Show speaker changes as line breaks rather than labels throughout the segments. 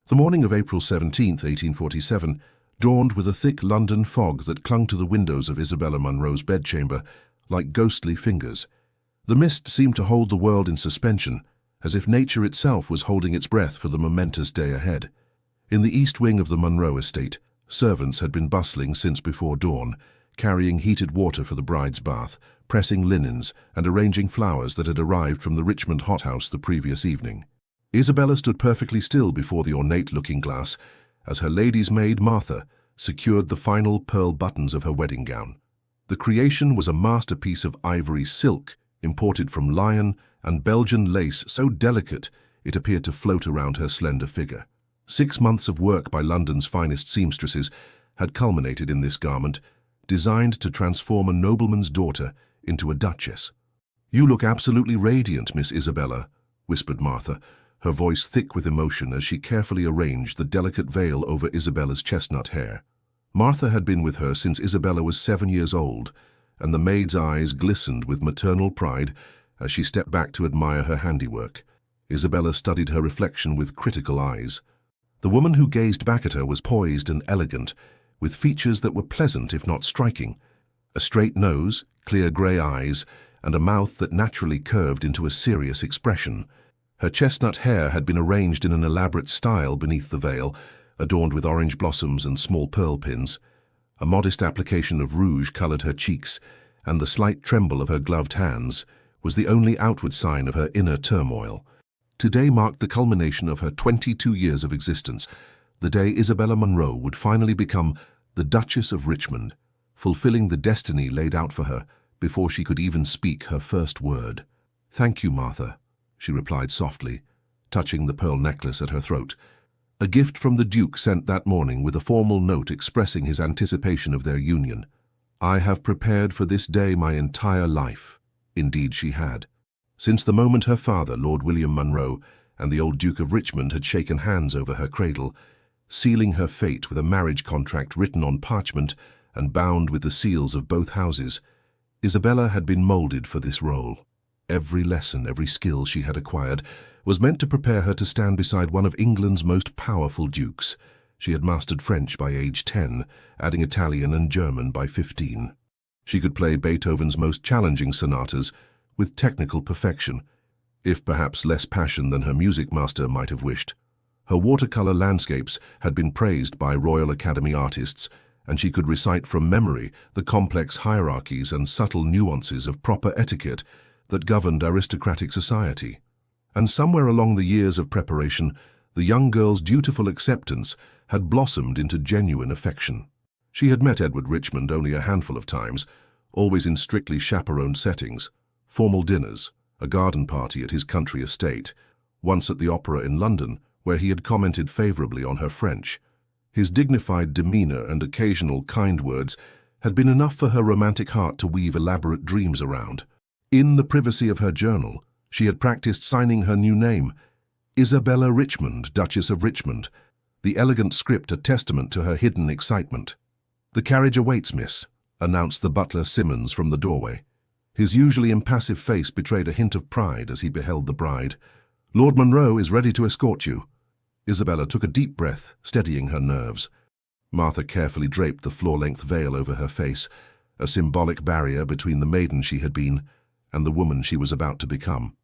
The morning of April 17, 1847, dawned with a thick London fog that clung to the windows of Isabella Munro's bedchamber like ghostly fingers. The mist seemed to hold the world in suspension, as if nature itself was holding its breath for the momentous day ahead. In the east wing of the Munro estate, servants had been bustling since before dawn, carrying heated water for the bride's bath, pressing linens, and arranging flowers that had arrived from the Richmond hothouse the previous evening. Isabella stood perfectly still before the ornate looking-glass as her lady's maid, Martha, secured the final pearl buttons of her wedding gown. The creation was a masterpiece of ivory silk, imported from Lyon, and Belgian lace so delicate it appeared to float around her slender figure. 6 months of work by London's finest seamstresses had culminated in this garment, designed to transform a nobleman's daughter into a duchess. "You look absolutely radiant, Miss Isabella," whispered Martha, her voice thick with emotion as she carefully arranged the delicate veil over Isabella's chestnut hair. Martha had been with her since Isabella was 7 years old, and the maid's eyes glistened with maternal pride as she stepped back to admire her handiwork. Isabella studied her reflection with critical eyes. The woman who gazed back at her was poised and elegant, with features that were pleasant if not striking. A straight nose, clear grey eyes, and a mouth that naturally curved into a serious expression. Her chestnut hair had been arranged in an elaborate style beneath the veil, adorned with orange blossoms and small pearl pins. A modest application of rouge coloured her cheeks, and the slight tremble of her gloved hands was the only outward sign of her inner turmoil. Today marked the culmination of her 22 years of existence, the day Isabella Munro would finally become the Duchess of Richmond, fulfilling the destiny laid out for her before she could even speak her first word. "Thank you, Martha," she replied softly, touching the pearl necklace at her throat. A gift from the Duke sent that morning with a formal note expressing his anticipation of their union. "I have prepared for this day my entire life." Indeed she had. Since the moment her father, Lord William Munro, and the old Duke of Richmond had shaken hands over her cradle, sealing her fate with a marriage contract written on parchment and bound with the seals of both houses, Isabella had been moulded for this role. Every lesson, every skill she had acquired was meant to prepare her to stand beside one of England's most powerful dukes. She had mastered French by age 10, adding Italian and German by 15. She could play Beethoven's most challenging sonatas with technical perfection, if perhaps less passion than her music master might have wished. Her watercolor landscapes had been praised by Royal Academy artists, and she could recite from memory the complex hierarchies and subtle nuances of proper etiquette that governed aristocratic society. And somewhere along the years of preparation, the young girl's dutiful acceptance had blossomed into genuine affection. She had met Edward Richmond only a handful of times, always in strictly chaperoned settings, formal dinners, a garden party at his country estate, once at the opera in London, where he had commented favorably on her French. His dignified demeanor and occasional kind words had been enough for her romantic heart to weave elaborate dreams around. In the privacy of her journal, she had practiced signing her new name, Isabella Richmond, Duchess of Richmond, the elegant script a testament to her hidden excitement. "The carriage awaits, miss," announced the butler Simmons from the doorway. His usually impassive face betrayed a hint of pride as he beheld the bride. "Lord Munro is ready to escort you." Isabella took a deep breath, steadying her nerves. Martha carefully draped the floor-length veil over her face, a symbolic barrier between the maiden she had been and the woman she was about to become.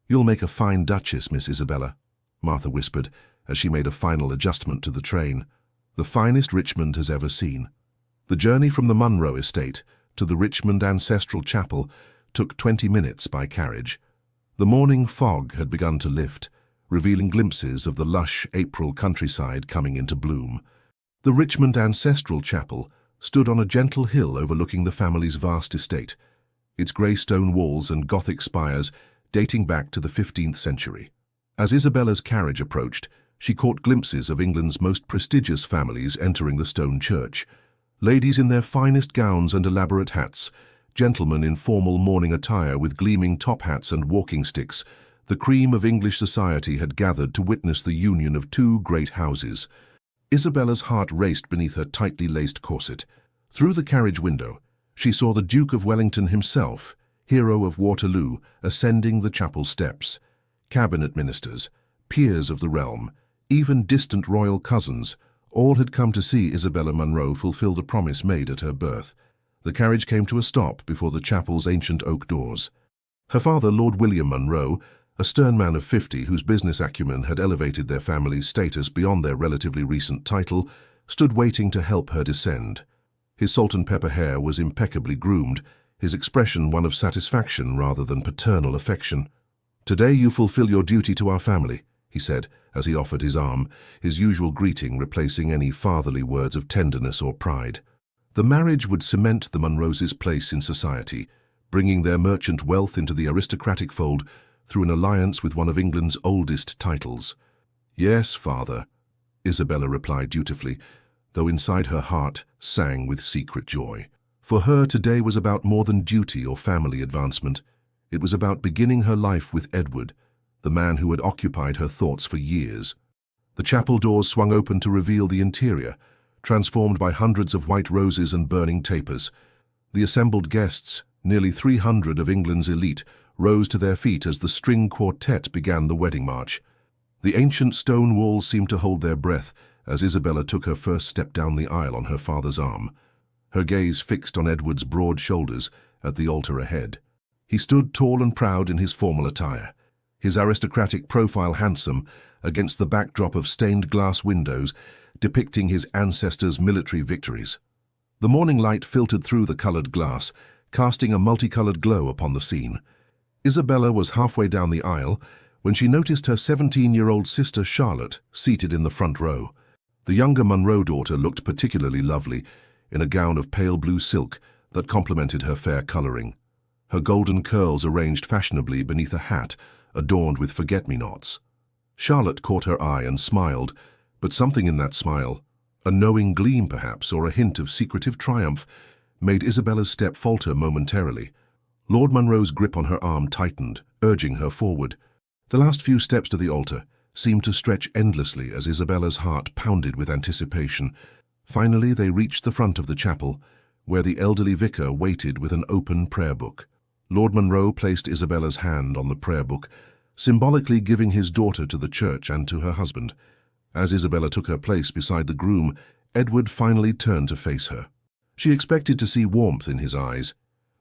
"You'll make a fine duchess, Miss Isabella," Martha whispered as she made a final adjustment to the train. "The finest Richmond has ever seen." The journey from the Munro estate to the Richmond Ancestral Chapel took 20 minutes by carriage. The morning fog had begun to lift, revealing glimpses of the lush April countryside coming into bloom. The Richmond Ancestral Chapel stood on a gentle hill overlooking the family's vast estate, its grey stone walls and Gothic spires dating back to the 15th century. As Isabella's carriage approached, she caught glimpses of England's most prestigious families entering the stone church. Ladies in their finest gowns and elaborate hats, gentlemen in formal morning attire with gleaming top hats and walking sticks, the cream of English society had gathered to witness the union of two great houses. Isabella's heart raced beneath her tightly laced corset. Through the carriage window, she saw the Duke of Wellington himself, hero of Waterloo, ascending the chapel steps. Cabinet ministers, peers of the realm, Even distant royal cousins, all had come to see Isabella Munro fulfill the promise made at her birth. The carriage came to a stop before the chapel's ancient oak doors. Her father, Lord William Munro, a stern man of 50 whose business acumen had elevated their family's status beyond their relatively recent title, stood waiting to help her descend. His salt-and-pepper hair was impeccably groomed, his expression one of satisfaction rather than paternal affection. "Today you fulfill your duty to our family," he said as he offered his arm, his usual greeting replacing any fatherly words of tenderness or pride. The marriage would cement the Munros' place in society, bringing their merchant wealth into the aristocratic fold through an alliance with one of England's oldest titles. "Yes, father," Isabella replied dutifully, though inside her heart sang with secret joy. For her, today was about more than duty or family advancement. It was about beginning her life with Edward, the man who had occupied her thoughts for years. The chapel doors swung open to reveal the interior, transformed by hundreds of white roses and burning tapers. The assembled guests, nearly 300 of England's elite, rose to their feet as the string quartet began the wedding march. The ancient stone walls seemed to hold their breath as Isabella took her first step down the aisle on her father's arm, her gaze fixed on Edward's broad shoulders at the altar ahead. He stood tall and proud in his formal attire, his aristocratic profile handsome against the backdrop of stained glass windows depicting his ancestors' military victories. The morning light filtered through the colored glass, casting a multicolored glow upon the scene. Isabella was halfway down the aisle when she noticed her 17-year-old sister Charlotte seated in the front row. The younger Munro daughter looked particularly lovely in a gown of pale blue silk that complemented her fair coloring, her golden curls arranged fashionably beneath a hat adorned with forget-me-nots. Charlotte caught her eye and smiled, but something in that smile, a knowing gleam perhaps, or a hint of secretive triumph, made Isabella's step falter momentarily. Lord Munro's grip on her arm tightened, urging her forward. The last few steps to the altar seemed to stretch endlessly as Isabella's heart pounded with anticipation. Finally, they reached the front of the chapel, where the elderly vicar waited with an open prayer book. Lord Munro placed Isabella's hand on the prayer book, symbolically giving his daughter to the church and to her husband. As Isabella took her place beside the groom, Edward finally turned to face her. She expected to see warmth in his eyes,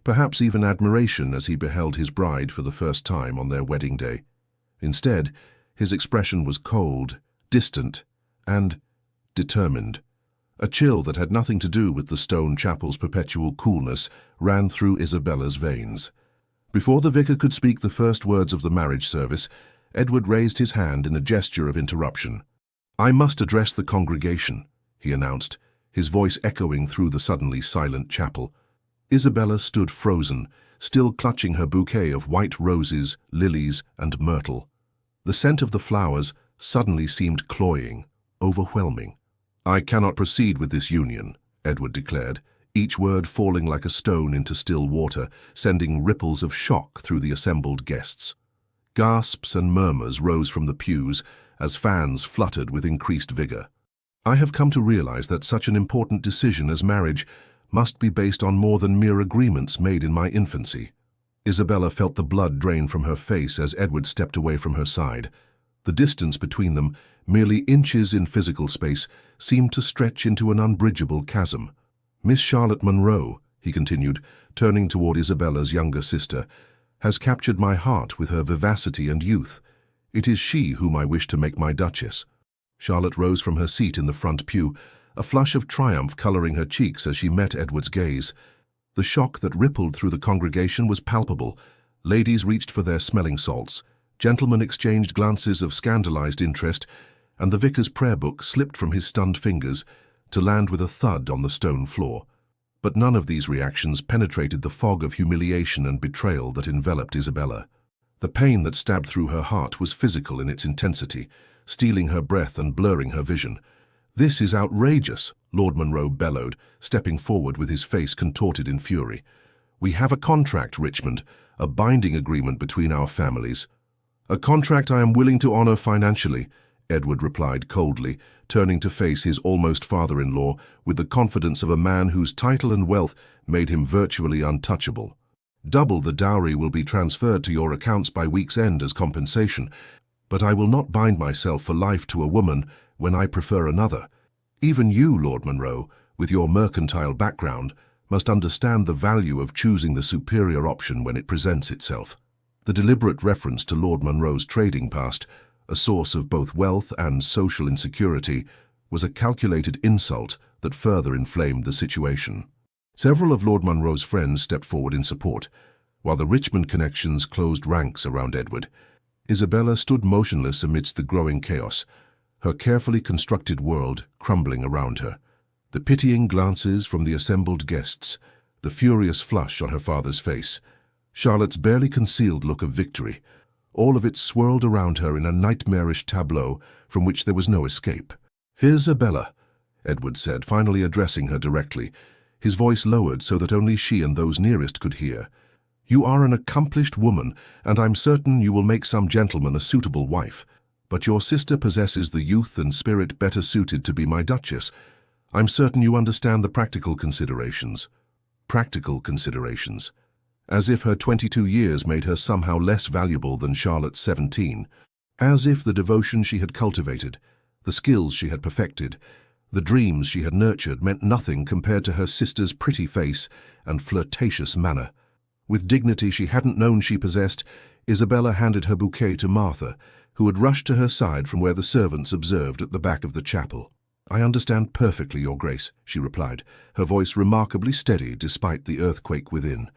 perhaps even admiration as he beheld his bride for the first time on their wedding day. Instead, his expression was cold, distant, and determined. A chill that had nothing to do with the stone chapel's perpetual coolness ran through Isabella's veins. Before the vicar could speak the first words of the marriage service, Edward raised his hand in a gesture of interruption. "I must address the congregation," he announced, his voice echoing through the suddenly silent chapel. Isabella stood frozen, still clutching her bouquet of white roses, lilies, and myrtle. The scent of the flowers suddenly seemed cloying, overwhelming. "I cannot proceed with this union," Edward declared, each word falling like a stone into still water, sending ripples of shock through the assembled guests. Gasps and murmurs rose from the pews as fans fluttered with increased vigor. "I have come to realize that such an important decision as marriage must be based on more than mere agreements made in my infancy." Isabella felt the blood drain from her face as Edward stepped away from her side. The distance between them, merely inches in physical space, seemed to stretch into an unbridgeable chasm. "Miss Charlotte Munro," he continued, turning toward Isabella's younger sister, "has captured my heart with her vivacity and youth. It is she whom I wish to make my duchess." Charlotte rose from her seat in the front pew, a flush of triumph coloring her cheeks as she met Edward's gaze. The shock that rippled through the congregation was palpable. Ladies reached for their smelling salts, gentlemen exchanged glances of scandalized interest, and the vicar's prayer book slipped from his stunned fingers to land with a thud on the stone floor. But none of these reactions penetrated the fog of humiliation and betrayal that enveloped Isabella. The pain that stabbed through her heart was physical in its intensity, stealing her breath and blurring her vision. "This is outrageous," Lord Munro bellowed, stepping forward with his face contorted in fury. "We have a contract, Richmond, a binding agreement between our families." "A contract I am willing to honor financially," Edward replied coldly, turning to face his almost father-in-law with the confidence of a man whose title and wealth made him virtually untouchable. "Double the dowry will be transferred to your accounts by week's end as compensation." But I will not bind myself for life to a woman when I prefer another. Even you, Lord Monroe, with your mercantile background, must understand the value of choosing the superior option when it presents itself. The deliberate reference to Lord Monroe's trading past, a source of both wealth and social insecurity, was a calculated insult that further inflamed the situation. Several of Lord Monroe's friends stepped forward in support, while the Richmond connections closed ranks around Edward. Isabella stood motionless amidst the growing chaos, her carefully constructed world crumbling around her. The pitying glances from the assembled guests, the furious flush on her father's face, Charlotte's barely concealed look of victory, all of it swirled around her in a nightmarish tableau from which there was no escape. "Isabella," Edward said, finally addressing her directly, his voice lowered so that only she and those nearest could hear. "You are an accomplished woman, and I'm certain you will make some gentleman a suitable wife. But your sister possesses the youth and spirit better suited to be my Duchess. I'm certain you understand the practical considerations." Practical considerations. As if her 22 years made her somehow less valuable than Charlotte's 17. As if the devotion she had cultivated, the skills she had perfected, the dreams she had nurtured meant nothing compared to her sister's pretty face and flirtatious manner. With dignity she hadn't known she possessed, Isabella handed her bouquet to Martha, who had rushed to her side from where the servants observed at the back of the chapel. "I understand perfectly, Your Grace," she replied, her voice remarkably steady despite the earthquake within.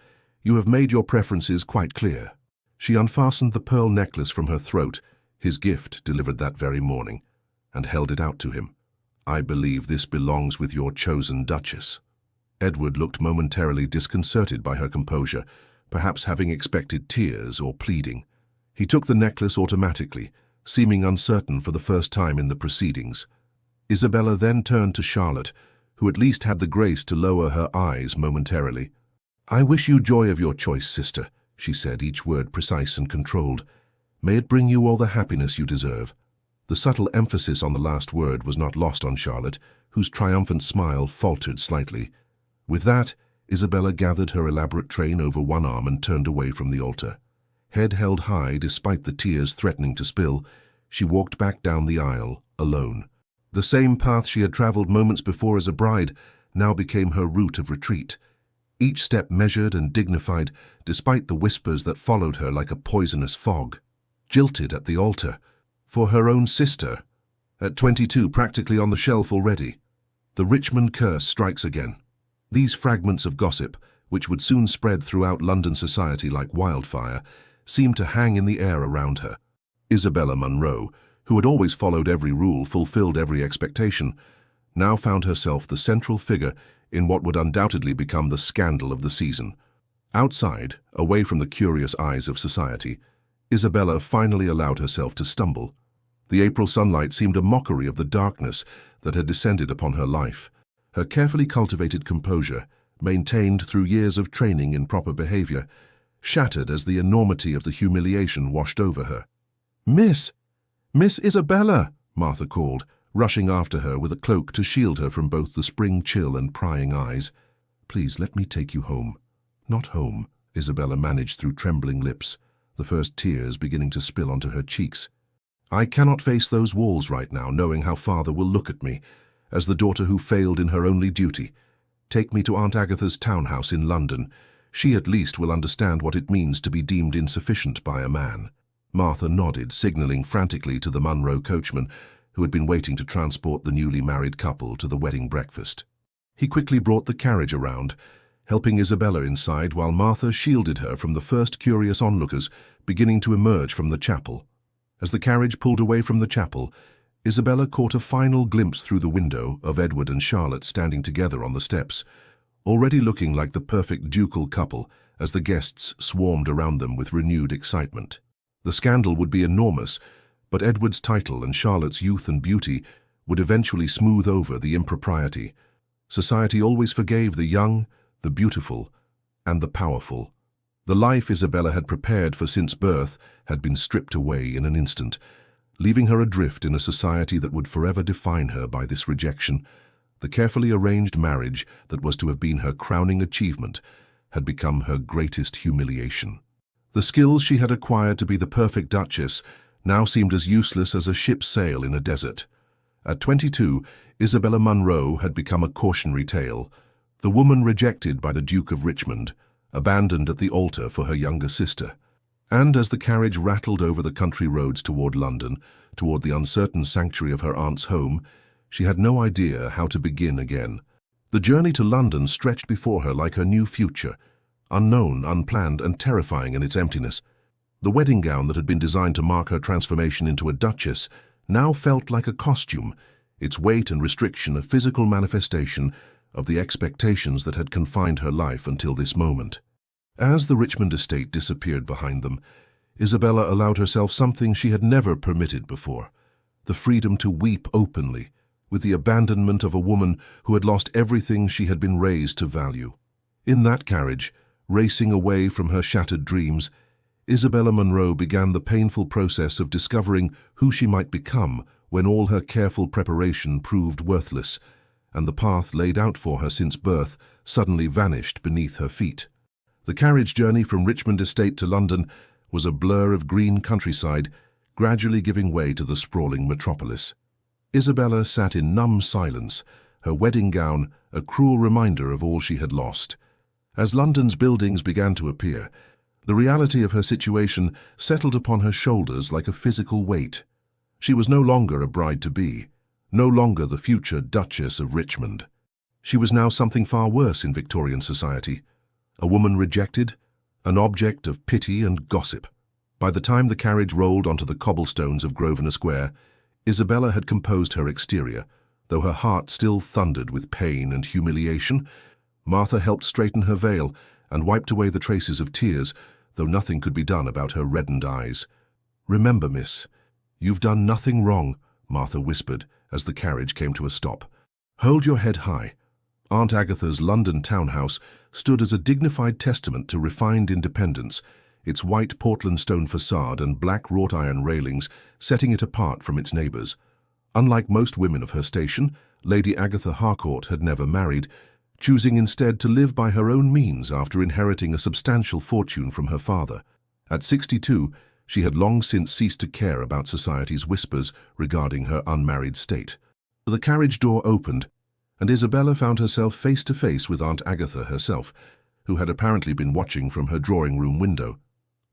"You have made your preferences quite clear." She unfastened the pearl necklace from her throat, his gift delivered that very morning, and held it out to him. "I believe this belongs with your chosen Duchess." Edward looked momentarily disconcerted by her composure, perhaps having expected tears or pleading. He took the necklace automatically, seeming uncertain for the first time in the proceedings. Isabella then turned to Charlotte, who at least had the grace to lower her eyes momentarily. "I wish you joy of your choice, sister," she said, each word precise and controlled. "May it bring you all the happiness you deserve." The subtle emphasis on the last word was not lost on Charlotte, whose triumphant smile faltered slightly. With that, Isabella gathered her elaborate train over one arm and turned away from the altar. Head held high despite the tears threatening to spill, she walked back down the aisle, alone. The same path she had traveled moments before as a bride now became her route of retreat. Each step measured and dignified, despite the whispers that followed her like a poisonous fog. Jilted at the altar. For her own sister. At 22, practically on the shelf already. The Richmond curse strikes again. These fragments of gossip, which would soon spread throughout London society like wildfire, seemed to hang in the air around her. Isabella Monroe, who had always followed every rule, fulfilled every expectation, now found herself the central figure in what would undoubtedly become the scandal of the season. Outside, away from the curious eyes of society, Isabella finally allowed herself to stumble. The April sunlight seemed a mockery of the darkness that had descended upon her life. Her carefully cultivated composure, maintained through years of training in proper behavior, shattered as the enormity of the humiliation washed over her. "Miss Isabella," Martha called, rushing after her with a cloak to shield her from both the spring chill and prying eyes. "Please let me take you home." "Not home," Isabella managed through trembling lips, the first tears beginning to spill onto her cheeks. "I cannot face those walls right now, knowing how Father will look at me, as the daughter who failed in her only duty. Take me to Aunt Agatha's townhouse in London. She at least will understand what it means to be deemed insufficient by a man." Martha nodded, signaling frantically to the Monroe coachman, who had been waiting to transport the newly married couple to the wedding breakfast. He quickly brought the carriage around, helping Isabella inside while Martha shielded her from the first curious onlookers beginning to emerge from the chapel. As the carriage pulled away from the chapel, Isabella caught a final glimpse through the window of Edward and Charlotte standing together on the steps, already looking like the perfect ducal couple as the guests swarmed around them with renewed excitement. The scandal would be enormous, but Edward's title and Charlotte's youth and beauty would eventually smooth over the impropriety. Society always forgave the young, the beautiful, and the powerful. The life Isabella had prepared for since birth had been stripped away in an instant, leaving her adrift in a society that would forever define her by this rejection. The carefully arranged marriage that was to have been her crowning achievement had become her greatest humiliation. The skills she had acquired to be the perfect Duchess now seemed as useless as a ship's sail in a desert. At 22, Isabella Munro had become a cautionary tale, the woman rejected by the Duke of Richmond, abandoned at the altar for her younger sister. And as the carriage rattled over the country roads toward London, toward the uncertain sanctuary of her aunt's home, she had no idea how to begin again. The journey to London stretched before her like her new future, unknown, unplanned, and terrifying in its emptiness. The wedding gown that had been designed to mark her transformation into a duchess now felt like a costume, its weight and restriction a physical manifestation of the expectations that had confined her life until this moment. As the Richmond estate disappeared behind them, Isabella allowed herself something she had never permitted before, the freedom to weep openly, with the abandonment of a woman who had lost everything she had been raised to value. In that carriage, racing away from her shattered dreams, Isabella Munro began the painful process of discovering who she might become when all her careful preparation proved worthless, and the path laid out for her since birth suddenly vanished beneath her feet. The carriage journey from Richmond Estate to London was a blur of green countryside, gradually giving way to the sprawling metropolis. Isabella sat in numb silence, her wedding gown a cruel reminder of all she had lost. As London's buildings began to appear, the reality of her situation settled upon her shoulders like a physical weight. She was no longer a bride-to-be, no longer the future Duchess of Richmond. She was now something far worse in Victorian society, a woman rejected, an object of pity and gossip. By the time the carriage rolled onto the cobblestones of Grosvenor Square, Isabella had composed her exterior, though her heart still thundered with pain and humiliation. Martha helped straighten her veil and wiped away the traces of tears, though nothing could be done about her reddened eyes. "Remember, miss, you've done nothing wrong," Martha whispered as the carriage came to a stop. "Hold your head high." Aunt Agatha's London townhouse stood as a dignified testament to refined independence, its white Portland stone facade and black wrought iron railings setting it apart from its neighbours. Unlike most women of her station, Lady Agatha Harcourt had never married, choosing instead to live by her own means after inheriting a substantial fortune from her father. At 62, she had long since ceased to care about society's whispers regarding her unmarried state. The carriage door opened, and Isabella found herself face to face with Aunt Agatha herself, who had apparently been watching from her drawing-room window.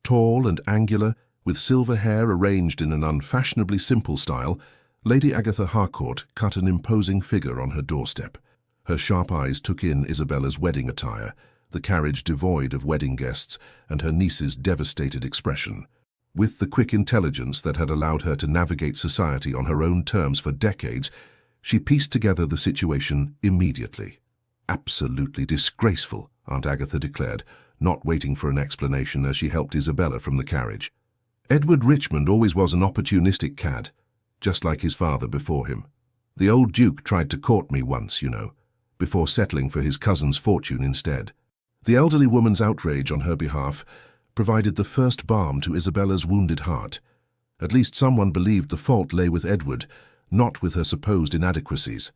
Tall and angular, with silver hair arranged in an unfashionably simple style, Lady Agatha Harcourt cut an imposing figure on her doorstep. Her sharp eyes took in Isabella's wedding attire, the carriage devoid of wedding guests, and her niece's devastated expression. With the quick intelligence that had allowed her to navigate society on her own terms for decades, she pieced together the situation immediately. "Absolutely disgraceful," Aunt Agatha declared, not waiting for an explanation as she helped Isabella from the carriage. "Edward Richmond always was an opportunistic cad, just like his father before him. The old Duke tried to court me once, you know, before settling for his cousin's fortune instead." The elderly woman's outrage on her behalf provided the first balm to Isabella's wounded heart. At least someone believed the fault lay with Edward, not with her supposed inadequacies.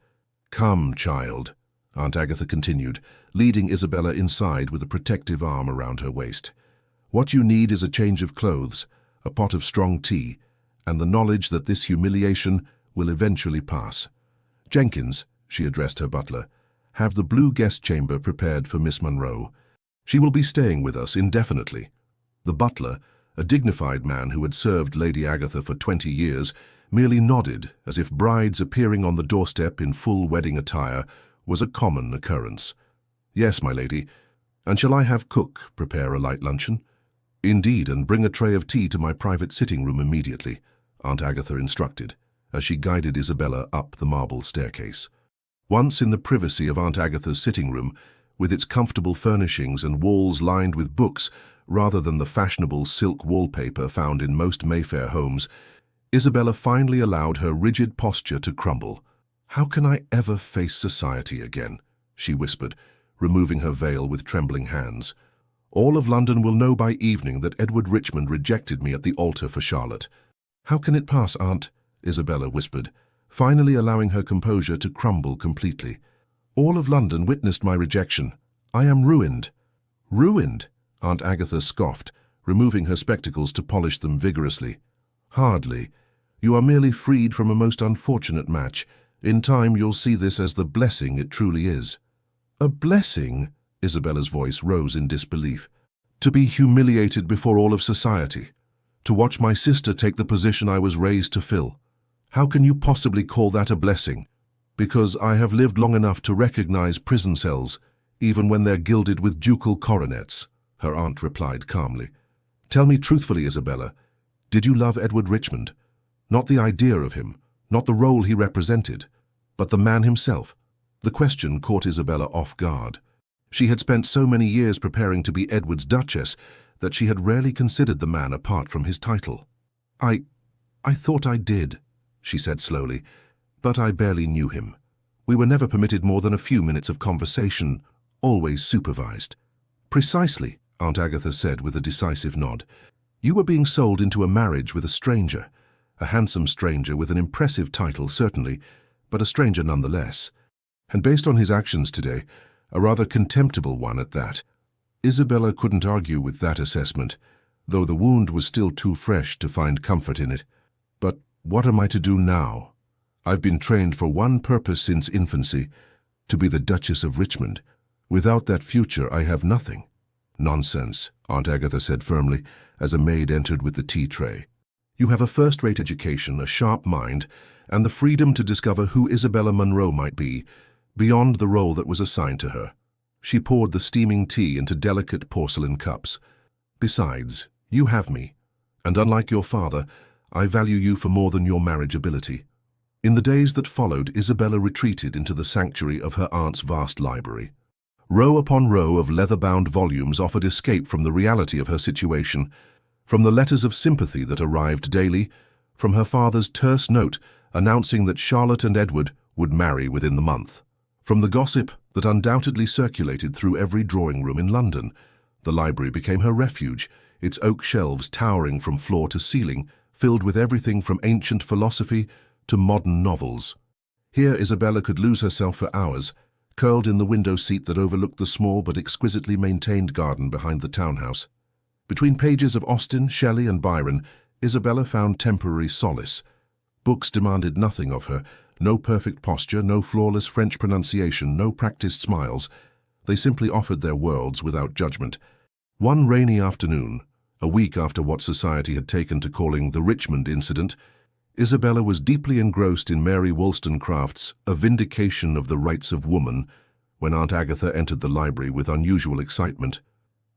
"Come, child," Aunt Agatha continued, leading Isabella inside with a protective arm around her waist. "What you need is a change of clothes, a pot of strong tea, and the knowledge that this humiliation will eventually pass. Jenkins," she addressed her butler, "have the blue guest chamber prepared for Miss Munro. She will be staying with us indefinitely." The butler, a dignified man who had served Lady Agatha for 20 years, merely nodded as if brides appearing on the doorstep in full wedding attire was a common occurrence. "Yes, my lady. And shall I have cook prepare a light luncheon?" "Indeed, and bring a tray of tea to my private sitting room immediately," Aunt Agatha instructed, as she guided Isabella up the marble staircase. Once in the privacy of Aunt Agatha's sitting room, with its comfortable furnishings and walls lined with books rather than the fashionable silk wallpaper found in most Mayfair homes, Isabella finally allowed her rigid posture to crumble. "How can I ever face society again?" she whispered, removing her veil with trembling hands. "All of London will know by evening that Edward Richmond rejected me at the altar for Charlotte." "How can it pass, Aunt?" Isabella whispered, finally allowing her composure to crumble completely. "All of London witnessed my rejection. I am ruined." "Ruined?" Aunt Agatha scoffed, removing her spectacles to polish them vigorously. Hardly. You are merely freed from a most unfortunate match. In time you'll see this as the blessing it truly is." "A blessing?" Isabella's voice rose in disbelief. "To be humiliated before all of society. To watch my sister take the position I was raised to fill. How can you possibly call that a blessing?" "Because I have lived long enough to recognize prison cells, even when they're gilded with ducal coronets," her aunt replied calmly. "Tell me truthfully, Isabella, did you love Edward Richmond? Not the idea of him, not the role he represented, but the man himself." The question caught Isabella off guard. She had spent so many years preparing to be Edward's Duchess that she had rarely considered the man apart from his title. I thought I did," she said slowly, "but I barely knew him. We were never permitted more than a few minutes of conversation, always supervised." "Precisely," Aunt Agatha said with a decisive nod. "You were being sold into a marriage with a stranger. A handsome stranger with an impressive title, certainly, but a stranger nonetheless. And based on his actions today, a rather contemptible one at that." Isabella couldn't argue with that assessment, though the wound was still too fresh to find comfort in it. "But what am I to do now? I've been trained for one purpose since infancy, to be the Duchess of Richmond. Without that future, I have nothing." "Nonsense," Aunt Agatha said firmly, as a maid entered with the tea tray. "You have a first-rate education, a sharp mind, and the freedom to discover who Isabella Munro might be, beyond the role that was assigned to her." She poured the steaming tea into delicate porcelain cups. "Besides, you have me, and unlike your father, I value you for more than your marriage ability." In the days that followed, Isabella retreated into the sanctuary of her aunt's vast library. Row upon row of leather-bound volumes offered escape from the reality of her situation, from the letters of sympathy that arrived daily, from her father's terse note announcing that Charlotte and Edward would marry within the month, from the gossip that undoubtedly circulated through every drawing room in London. The library became her refuge, its oak shelves towering from floor to ceiling, filled with everything from ancient philosophy to modern novels. Here Isabella could lose herself for hours, curled in the window seat that overlooked the small but exquisitely maintained garden behind the townhouse. Between pages of Austen, Shelley, and Byron, Isabella found temporary solace. Books demanded nothing of her, no perfect posture, no flawless French pronunciation, no practiced smiles. They simply offered their worlds without judgment. One rainy afternoon, a week after what society had taken to calling the Richmond incident, Isabella was deeply engrossed in Mary Wollstonecraft's A Vindication of the Rights of Woman when Aunt Agatha entered the library with unusual excitement.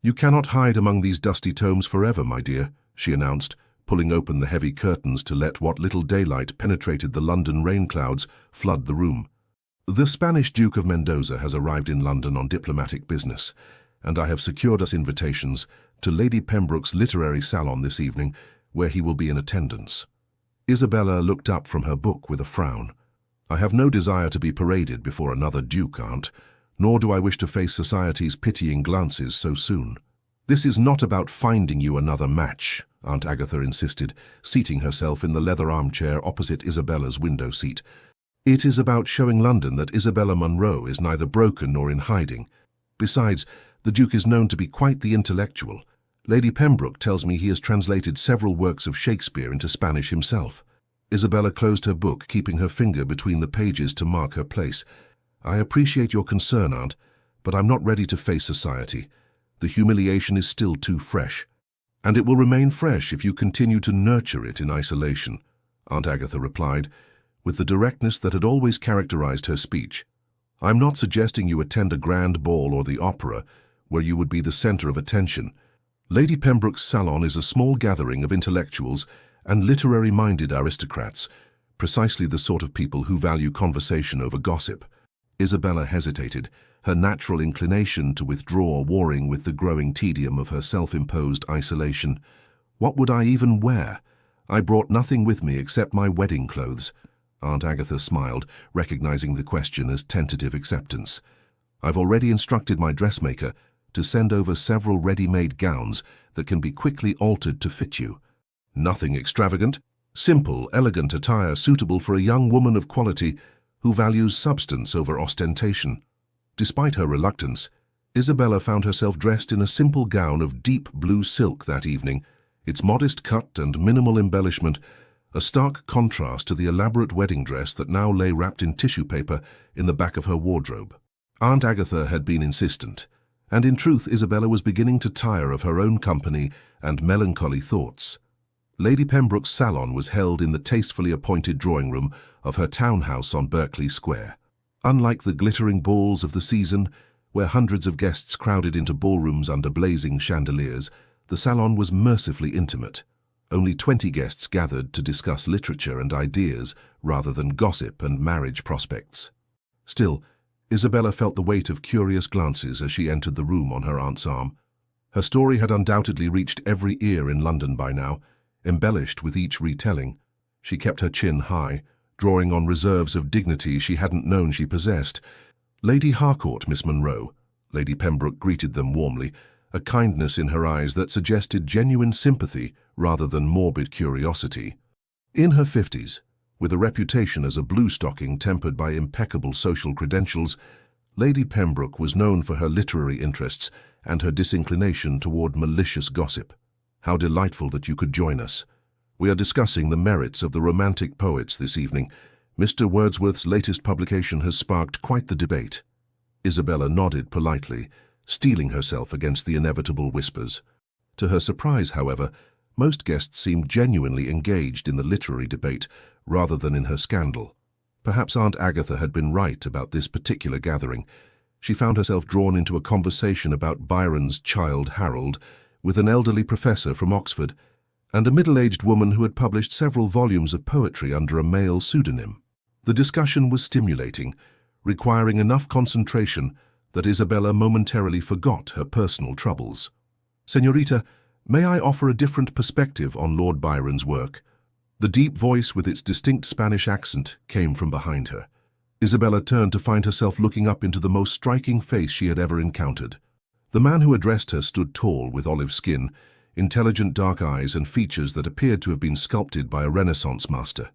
"You cannot hide among these dusty tomes forever, my dear," she announced, pulling open the heavy curtains to let what little daylight penetrated the London rain clouds flood the room. "The Spanish Duke of Mendoza has arrived in London on diplomatic business, and I have secured us invitations to Lady Pembroke's literary salon this evening, where he will be in attendance." Isabella looked up from her book with a frown. "I have no desire to be paraded before another duke, Aunt, nor do I wish to face society's pitying glances so soon." "This is not about finding you another match," Aunt Agatha insisted, seating herself in the leather armchair opposite Isabella's window seat. "It is about showing London that Isabella Munro is neither broken nor in hiding. Besides, the Duke is known to be quite the intellectual. Lady Pembroke tells me he has translated several works of Shakespeare into Spanish himself." Isabella closed her book, keeping her finger between the pages to mark her place. "I appreciate your concern, Aunt, but I'm not ready to face society. The humiliation is still too fresh. And it will remain fresh if you continue to nurture it in isolation," Aunt Agatha replied, with the directness that had always characterized her speech. "I'm not suggesting you attend a grand ball or the opera, where you would be the center of attention. Lady Pembroke's salon is a small gathering of intellectuals and literary-minded aristocrats, precisely the sort of people who value conversation over gossip." Isabella hesitated, her natural inclination to withdraw warring with the growing tedium of her self-imposed isolation. "What would I even wear? I brought nothing with me except my wedding clothes." Aunt Agatha smiled, recognizing the question as tentative acceptance. "I've already instructed my dressmaker to send over several ready-made gowns that can be quickly altered to fit you. Nothing extravagant, simple, elegant attire suitable for a young woman of quality who values substance over ostentation." Despite her reluctance, Isabella found herself dressed in a simple gown of deep blue silk that evening, its modest cut and minimal embellishment a stark contrast to the elaborate wedding dress that now lay wrapped in tissue paper in the back of her wardrobe. Aunt Agatha had been insistent, and in truth Isabella was beginning to tire of her own company and melancholy thoughts. Lady Pembroke's salon was held in the tastefully appointed drawing room of her townhouse on Berkeley Square. Unlike the glittering balls of the season, where hundreds of guests crowded into ballrooms under blazing chandeliers, the salon was mercifully intimate. Only 20 guests gathered to discuss literature and ideas rather than gossip and marriage prospects. Still, Isabella felt the weight of curious glances as she entered the room on her aunt's arm. Her story had undoubtedly reached every ear in London by now, embellished with each retelling. She kept her chin high, drawing on reserves of dignity she hadn't known she possessed. "Lady Harcourt, Miss Munro," Lady Pembroke greeted them warmly, a kindness in her eyes that suggested genuine sympathy rather than morbid curiosity. In her 50s, with a reputation as a blue-stocking tempered by impeccable social credentials, Lady Pembroke was known for her literary interests and her disinclination toward malicious gossip. "How delightful that you could join us. We are discussing the merits of the Romantic poets this evening. Mr. Wordsworth's latest publication has sparked quite the debate." Isabella nodded politely, steeling herself against the inevitable whispers. To her surprise, however, most guests seemed genuinely engaged in the literary debate rather than in her scandal. Perhaps Aunt Agatha had been right about this particular gathering. She found herself drawn into a conversation about Byron's Childe Harold with an elderly professor from Oxford and a middle-aged woman who had published several volumes of poetry under a male pseudonym. The discussion was stimulating, requiring enough concentration that Isabella momentarily forgot her personal troubles. "Señorita, may I offer a different perspective on Lord Byron's work?" The deep voice with its distinct Spanish accent came from behind her. Isabella turned to find herself looking up into the most striking face she had ever encountered. The man who addressed her stood tall with olive skin, intelligent dark eyes and features that appeared to have been sculpted by a Renaissance master.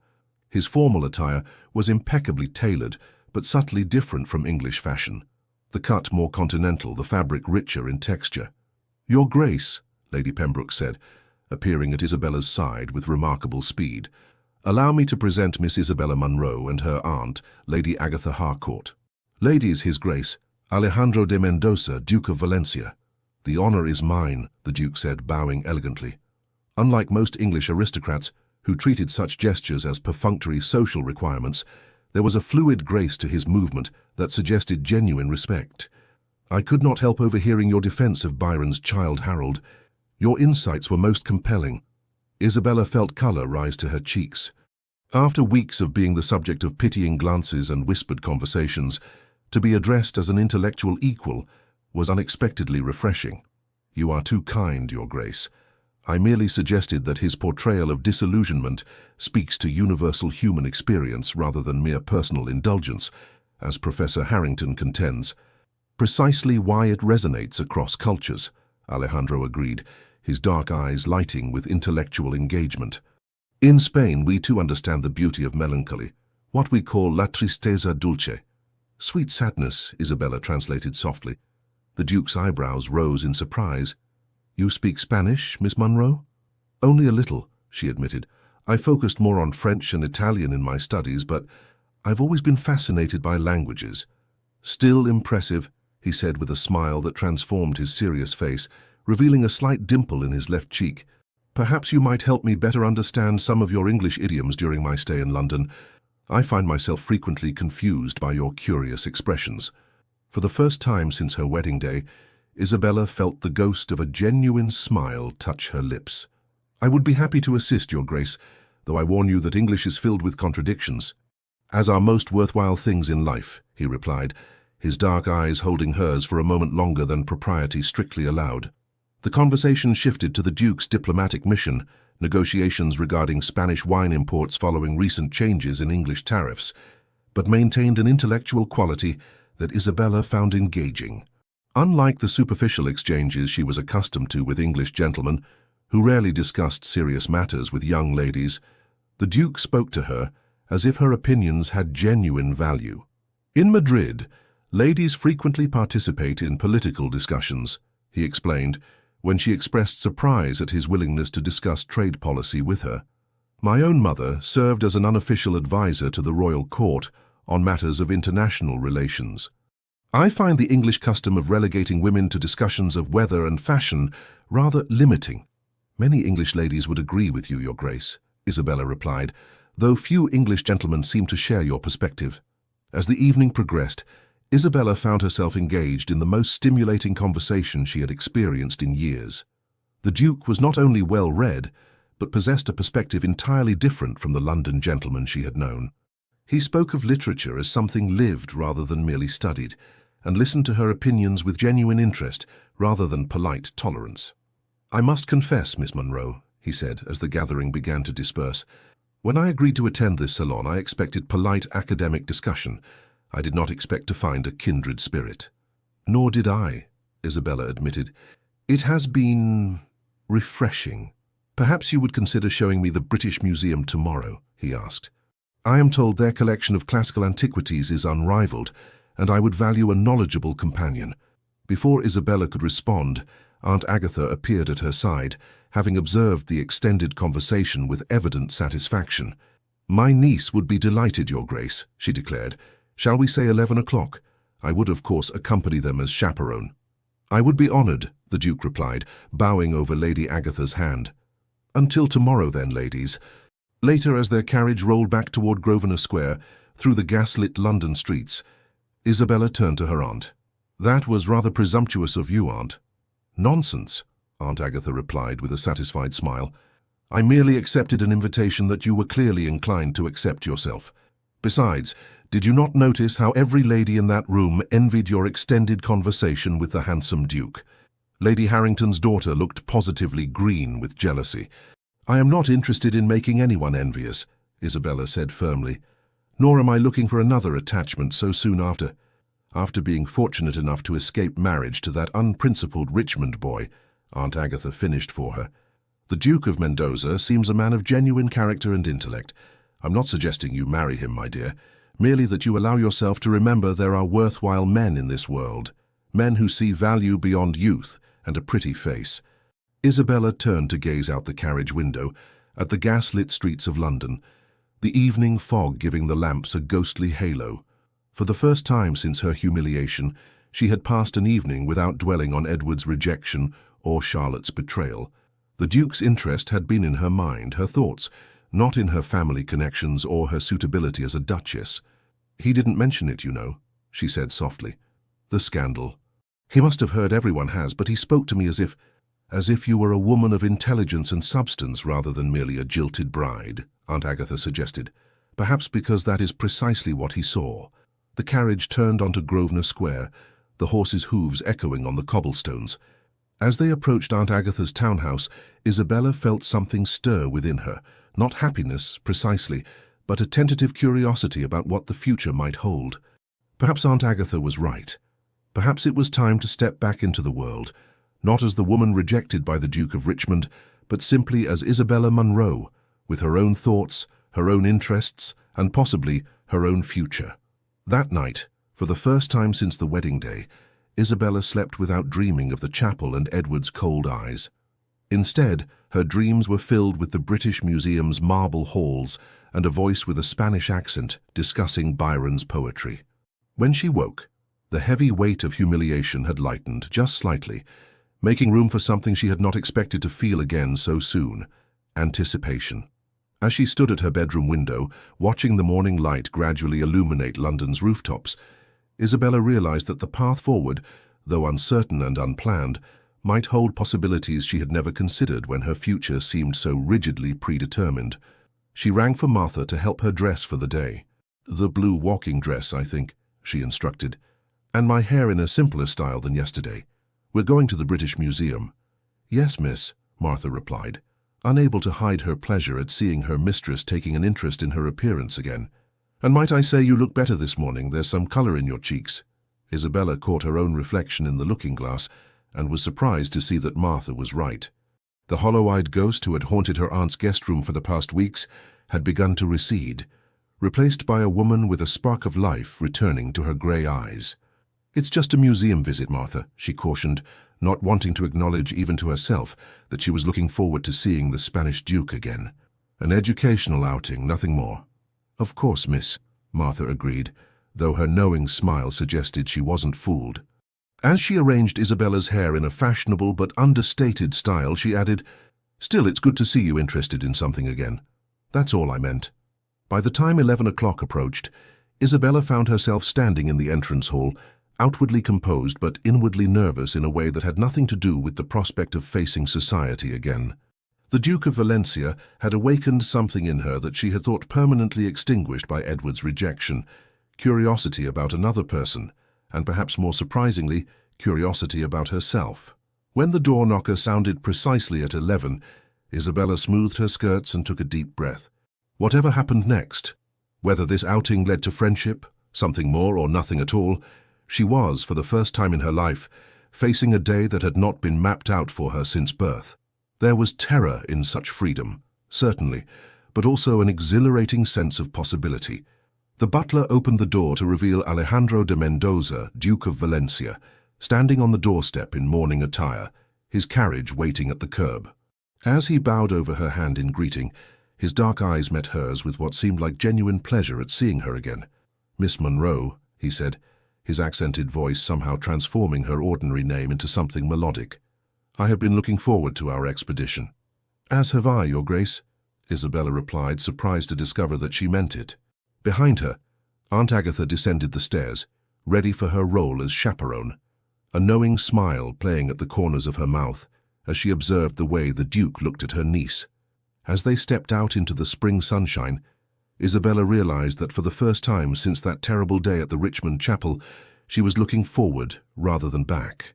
His formal attire was impeccably tailored, but subtly different from English fashion. The cut more continental, the fabric richer in texture. "Your Grace," Lady Pembroke said, appearing at Isabella's side with remarkable speed, "allow me to present Miss Isabella Munro and her aunt, Lady Agatha Harcourt. Ladies, His Grace, Alejandro de Mendoza, Duke of Valencia." "The honor is mine," the Duke said, bowing elegantly. Unlike most English aristocrats, who treated such gestures as perfunctory social requirements, there was a fluid grace to his movement that suggested genuine respect. "I could not help overhearing your defense of Byron's Childe Harold. Your insights were most compelling." Isabella felt color rise to her cheeks. After weeks of being the subject of pitying glances and whispered conversations, to be addressed as an intellectual equal was unexpectedly refreshing. "You are too kind, Your Grace. I merely suggested that his portrayal of disillusionment speaks to universal human experience rather than mere personal indulgence, as Professor Harrington contends." "Precisely why it resonates across cultures," Alejandro agreed, his dark eyes lighting with intellectual engagement. "In Spain, we too understand the beauty of melancholy, what we call la tristeza dulce." "Sweet sadness," Isabella translated softly. The Duke's eyebrows rose in surprise. "You speak Spanish, Miss Munro?" "Only a little," she admitted. "I focused more on French and Italian in my studies, but I've always been fascinated by languages." "Still impressive," he said with a smile that transformed his serious face, revealing a slight dimple in his left cheek. "Perhaps you might help me better understand some of your English idioms during my stay in London. I find myself frequently confused by your curious expressions." For the first time since her wedding day, Isabella felt the ghost of a genuine smile touch her lips. "I would be happy to assist, Your Grace, though I warn you that English is filled with contradictions." "As are most worthwhile things in life," he replied, his dark eyes holding hers for a moment longer than propriety strictly allowed. The conversation shifted to the Duke's diplomatic mission, negotiations regarding Spanish wine imports following recent changes in English tariffs, but maintained an intellectual quality that Isabella found engaging. Unlike the superficial exchanges she was accustomed to with English gentlemen, who rarely discussed serious matters with young ladies, the Duke spoke to her as if her opinions had genuine value. "In Madrid, ladies frequently participate in political discussions," he explained, when she expressed surprise at his willingness to discuss trade policy with her. My own mother served as an unofficial advisor to the royal court on matters of international relations. I find the English custom of relegating women to discussions of weather and fashion rather limiting. Many English ladies would agree with you, Your Grace, Isabella replied, though few English gentlemen seem to share your perspective. As the evening progressed, Isabella found herself engaged in the most stimulating conversation she had experienced in years. The Duke was not only well-read, but possessed a perspective entirely different from the London gentleman she had known. He spoke of literature as something lived rather than merely studied, and listened to her opinions with genuine interest rather than polite tolerance. "I must confess, Miss Munro," he said as the gathering began to disperse, "when I agreed to attend this salon, I expected polite academic discussion. I did not expect to find a kindred spirit." "Nor did I," Isabella admitted. "It has been refreshing. Perhaps you would consider showing me the British Museum tomorrow," he asked. "I am told their collection of classical antiquities is unrivaled, and I would value a knowledgeable companion." Before Isabella could respond, Aunt Agatha appeared at her side, having observed the extended conversation with evident satisfaction. "My niece would be delighted, Your Grace," she declared. "Shall we say 11 o'clock? I would, of course, accompany them as chaperone." "I would be honored," the Duke replied, bowing over Lady Agatha's hand. "Until tomorrow, then, ladies." Later, as their carriage rolled back toward Grosvenor Square, through the gas-lit London streets, Isabella turned to her aunt. "That was rather presumptuous of you, Aunt." "Nonsense," Aunt Agatha replied with a satisfied smile. "I merely accepted an invitation that you were clearly inclined to accept yourself. Besides, did you not notice how every lady in that room envied your extended conversation with the handsome Duke? Lady Harrington's daughter looked positively green with jealousy. "I am not interested in making anyone envious," Isabella said firmly. "Nor am I looking for another attachment so soon after being fortunate enough to escape marriage to that unprincipled Richmond boy," Aunt Agatha finished for her. "The Duke of Mendoza seems a man of genuine character and intellect. I'm not suggesting you marry him, my dear, merely that you allow yourself to remember there are worthwhile men in this world, men who see value beyond youth and a pretty face." Isabella turned to gaze out the carriage window at the gas-lit streets of London, the evening fog giving the lamps a ghostly halo. For the first time since her humiliation, she had passed an evening without dwelling on Edward's rejection or Charlotte's betrayal. The Duke's interest had been in her mind, her thoughts, not in her family connections or her suitability as a duchess. "He didn't mention it, you know," she said softly. "The scandal. He must have heard, everyone has, but he spoke to me as if you were a woman of intelligence and substance rather than merely a jilted bride," Aunt Agatha suggested. "Perhaps because that is precisely what he saw." The carriage turned onto Grosvenor Square, the horses' hooves echoing on the cobblestones. As they approached Aunt Agatha's townhouse, Isabella felt something stir within her, not happiness, precisely, but a tentative curiosity about what the future might hold. Perhaps Aunt Agatha was right. Perhaps it was time to step back into the world, not as the woman rejected by the Duke of Richmond, but simply as Isabella Munro, with her own thoughts, her own interests, and possibly her own future. That night, for the first time since the wedding day, Isabella slept without dreaming of the chapel and Edward's cold eyes. Instead, her dreams were filled with the British Museum's marble halls and a voice with a Spanish accent discussing Byron's poetry. When she woke, the heavy weight of humiliation had lightened just slightly, making room for something she had not expected to feel again so soon: anticipation. As she stood at her bedroom window, watching the morning light gradually illuminate London's rooftops, Isabella realized that the path forward, though uncertain and unplanned, might hold possibilities she had never considered when her future seemed so rigidly predetermined. She rang for Martha to help her dress for the day. "The blue walking dress, I think," she instructed, "and my hair in a simpler style than yesterday. We're going to the British Museum." "Yes, miss," Martha replied, unable to hide her pleasure at seeing her mistress taking an interest in her appearance again. "And might I say you look better this morning? There's some color in your cheeks." Isabella caught her own reflection in the looking-glass and was surprised to see that Martha was right. The hollow-eyed ghost who had haunted her aunt's guest room for the past weeks had begun to recede, replaced by a woman with a spark of life returning to her grey eyes. "It's just a museum visit, Martha," she cautioned, not wanting to acknowledge even to herself that she was looking forward to seeing the Spanish Duke again. An educational outing, nothing more. Of course, miss, Martha agreed, though her knowing smile suggested she wasn't fooled. As she arranged Isabella's hair in a fashionable but understated style, she added, "Still, it's good to see you interested in something again. That's all I meant." By the time 11 o'clock approached, Isabella found herself standing in the entrance hall, outwardly composed but inwardly nervous in a way that had nothing to do with the prospect of facing society again. The Duke of Valencia had awakened something in her that she had thought permanently extinguished by Edward's rejection, curiosity about another person, and perhaps more surprisingly, curiosity about herself. When the door knocker sounded precisely at 11, Isabella smoothed her skirts and took a deep breath. Whatever happened next, whether this outing led to friendship, something more or nothing at all, she was, for the first time in her life, facing a day that had not been mapped out for her since birth. There was terror in such freedom, certainly, but also an exhilarating sense of possibility. The butler opened the door to reveal Alejandro de Mendoza, Duke of Valencia, standing on the doorstep in mourning attire, his carriage waiting at the curb. As he bowed over her hand in greeting, his dark eyes met hers with what seemed like genuine pleasure at seeing her again. "Miss Monroe," he said, his accented voice somehow transforming her ordinary name into something melodic. "I have been looking forward to our expedition." "As have I, Your Grace," Isabella replied, surprised to discover that she meant it. Behind her, Aunt Agatha descended the stairs, ready for her role as chaperone, a knowing smile playing at the corners of her mouth as she observed the way the Duke looked at her niece. As they stepped out into the spring sunshine, Isabella realized that for the first time since that terrible day at the Richmond Chapel, she was looking forward rather than back.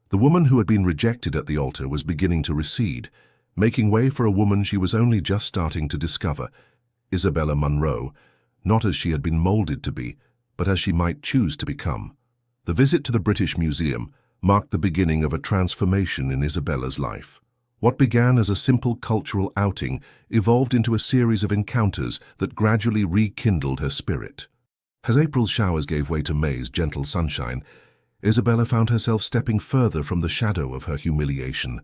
The woman who had been rejected at the altar was beginning to recede, making way for a woman she was only just starting to discover, Isabella Monroe, not as she had been molded to be, but as she might choose to become. The visit to the British Museum marked the beginning of a transformation in Isabella's life. What began as a simple cultural outing evolved into a series of encounters that gradually rekindled her spirit. As April's showers gave way to May's gentle sunshine, Isabella found herself stepping further from the shadow of her humiliation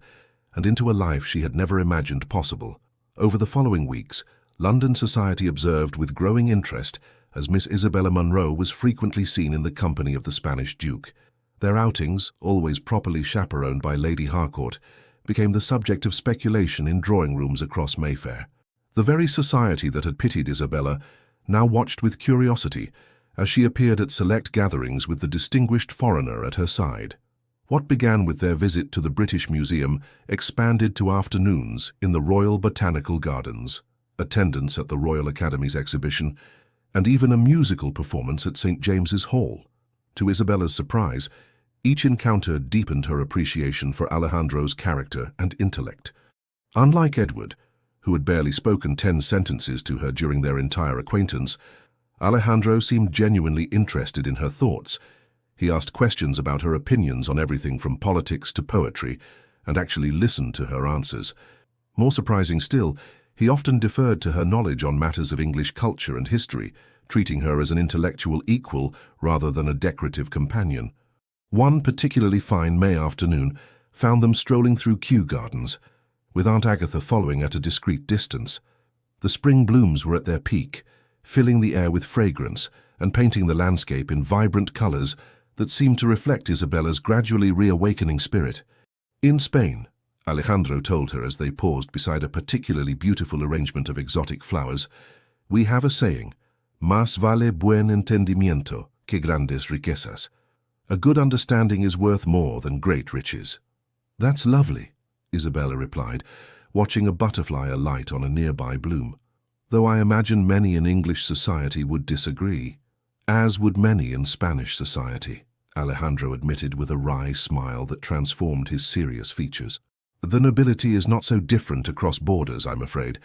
and into a life she had never imagined possible. Over the following weeks, London society observed with growing interest as Miss Isabella Monroe was frequently seen in the company of the Spanish Duke. Their outings, always properly chaperoned by Lady Harcourt, became the subject of speculation in drawing rooms across Mayfair. The very society that had pitied Isabella now watched with curiosity as she appeared at select gatherings with the distinguished foreigner at her side. What began with their visit to the British Museum expanded to afternoons in the Royal Botanical Gardens, attendance at the Royal Academy's exhibition, and even a musical performance at St. James's Hall. To Isabella's surprise, each encounter deepened her appreciation for Alejandro's character and intellect. Unlike Edward, who had barely spoken 10 sentences to her during their entire acquaintance, Alejandro seemed genuinely interested in her thoughts. He asked questions about her opinions on everything from politics to poetry, and actually listened to her answers. More surprising still, he often deferred to her knowledge on matters of English culture and history, treating her as an intellectual equal rather than a decorative companion. One particularly fine May afternoon found them strolling through Kew Gardens, with Aunt Agatha following at a discreet distance. The spring blooms were at their peak, filling the air with fragrance and painting the landscape in vibrant colors that seemed to reflect Isabella's gradually reawakening spirit. "In Spain," Alejandro told her as they paused beside a particularly beautiful arrangement of exotic flowers, "we have a saying, más vale buen entendimiento que grandes riquezas. A good understanding is worth more than great riches." "That's lovely," Isabella replied, watching a butterfly alight on a nearby bloom. "Though I imagine many in English society would disagree." "As would many in Spanish society," Alejandro admitted with a wry smile that transformed his serious features. "The nobility is not so different across borders, I'm afraid.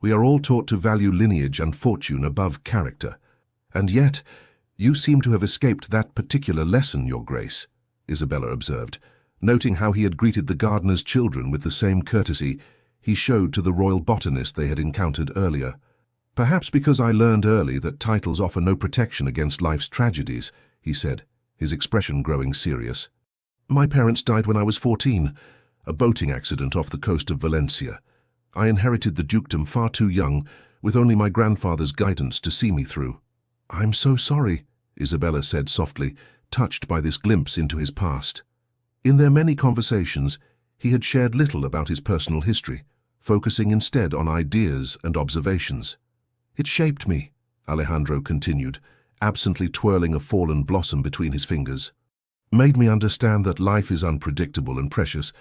We are all taught to value lineage and fortune above character. And yet, you seem to have escaped that particular lesson, Your Grace," Isabella observed, noting how he had greeted the gardener's children with the same courtesy he showed to the royal botanist they had encountered earlier. "Perhaps because I learned early that titles offer no protection against life's tragedies," he said, his expression growing serious. My parents died when I was 14, a boating accident off the coast of Valencia. I inherited the dukedom far too young, with only my grandfather's guidance to see me through. I'm so sorry, Isabella said softly, touched by this glimpse into his past. In their many conversations, he had shared little about his personal history, focusing instead on ideas and observations. It shaped me, Alejandro continued, absently twirling a fallen blossom between his fingers. Made me understand that life is unpredictable and precious.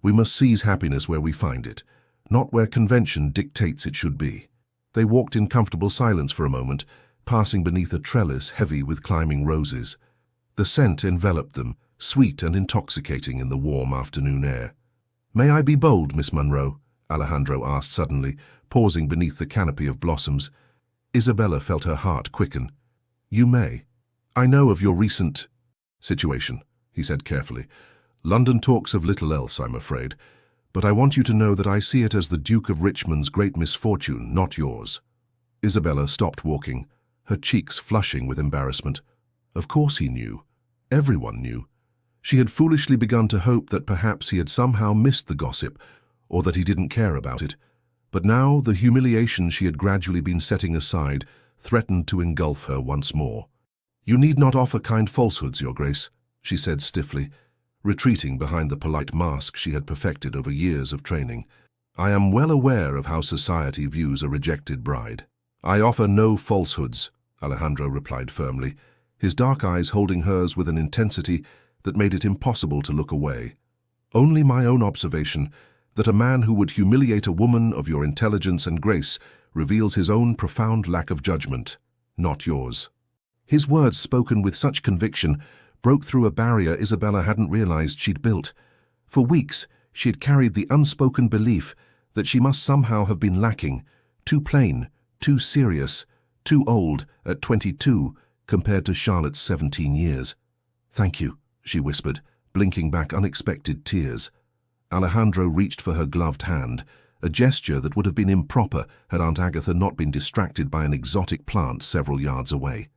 We must seize happiness where we find it, not where convention dictates it should be. They walked in comfortable silence for a moment, passing beneath a trellis heavy with climbing roses. The scent enveloped them, sweet and intoxicating in the warm afternoon air. "May I be bold, Miss Munro?" Alejandro asked suddenly, pausing beneath the canopy of blossoms. Isabella felt her heart quicken. "You may. I know of your recent situation," he said carefully. "London talks of little else, I'm afraid, but I want you to know that I see it as the Duke of Richmond's great misfortune, not yours." Isabella stopped walking, her cheeks flushing with embarrassment. Of course he knew. Everyone knew. She had foolishly begun to hope that perhaps he had somehow missed the gossip, or that he didn't care about it. But now the humiliation she had gradually been setting aside threatened to engulf her once more. "You need not offer kind falsehoods, Your Grace," she said stiffly, retreating behind the polite mask she had perfected over years of training. "I am well aware of how society views a rejected bride." "I offer no falsehoods," Alejandro replied firmly, his dark eyes holding hers with an intensity that made it impossible to look away. "Only my own observation that a man who would humiliate a woman of your intelligence and grace reveals his own profound lack of judgment, not yours." His words, spoken with such conviction, broke through a barrier Isabella hadn't realized she'd built. For weeks, she had carried the unspoken belief that she must somehow have been lacking, too plain, too serious, too old at 22 compared to Charlotte's 17 years. "Thank you," she whispered, blinking back unexpected tears. Alejandro reached for her gloved hand, a gesture that would have been improper had Aunt Agatha not been distracted by an exotic plant several yards away.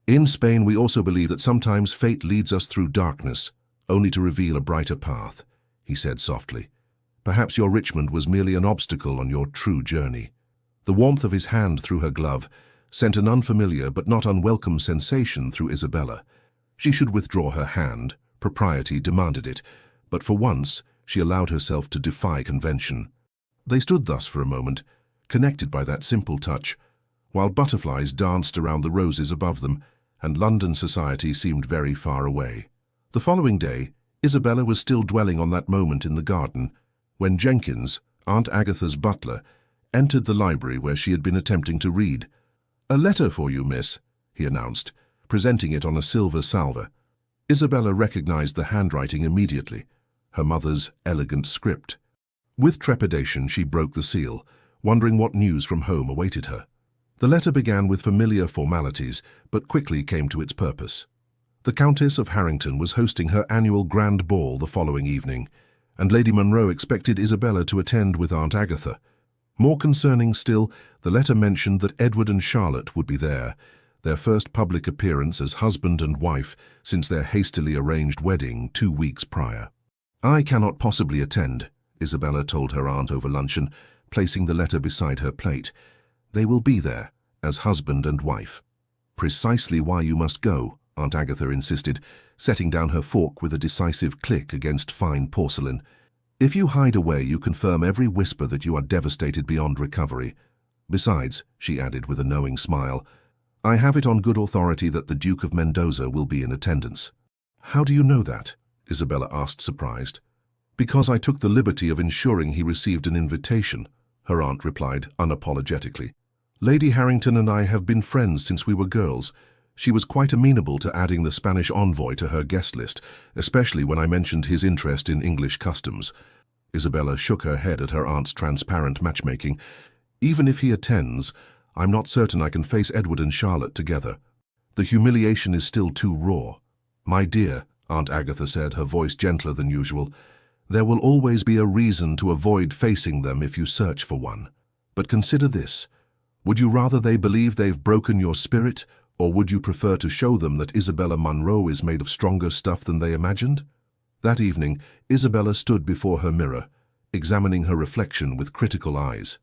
"In Spain, we also believe that sometimes fate leads us through darkness, only to reveal a brighter path," he said softly. "Perhaps your Richmond was merely an obstacle on your true journey." The warmth of his hand through her glove sent an unfamiliar but not unwelcome sensation through Isabella. She should withdraw her hand, propriety demanded it, but for once she allowed herself to defy convention. They stood thus for a moment, connected by that simple touch, while butterflies danced around the roses above them, and London society seemed very far away. The following day, Isabella was still dwelling on that moment in the garden, when Jenkins, Aunt Agatha's butler, entered the library where she had been attempting to read. "A letter for you, miss," he announced, presenting it on a silver salver. Isabella recognized the handwriting immediately, her mother's elegant script. With trepidation, she broke the seal, wondering what news from home awaited her. The letter began with familiar formalities, but quickly came to its purpose. The Countess of Harrington was hosting her annual grand ball the following evening, and Lady Munro expected Isabella to attend with Aunt Agatha. More concerning still, the letter mentioned that Edward and Charlotte would be there, their first public appearance as husband and wife since their hastily arranged wedding 2 weeks prior. "I cannot possibly attend," Isabella told her aunt over luncheon, placing the letter beside her plate. "They will be there, as husband and wife." "Precisely why you must go," Aunt Agatha insisted, setting down her fork with a decisive click against fine porcelain. "If you hide away, you confirm every whisper that you are devastated beyond recovery. Besides," she added with a knowing smile, "I have it on good authority that the Duke of Mendoza will be in attendance." "How do you know that?" Isabella asked, surprised. "Because I took the liberty of ensuring he received an invitation," her aunt replied unapologetically. "Lady Harrington and I have been friends since we were girls. She was quite amenable to adding the Spanish envoy to her guest list, especially when I mentioned his interest in English customs." Isabella shook her head at her aunt's transparent matchmaking. "Even if he attends, I'm not certain I can face Edward and Charlotte together. The humiliation is still too raw." "My dear," Aunt Agatha said, her voice gentler than usual, "there will always be a reason to avoid facing them if you search for one. But consider this. Would you rather they believe they've broken your spirit, or would you prefer to show them that Isabella Munro is made of stronger stuff than they imagined?" That evening, Isabella stood before her mirror, examining her reflection with critical eyes.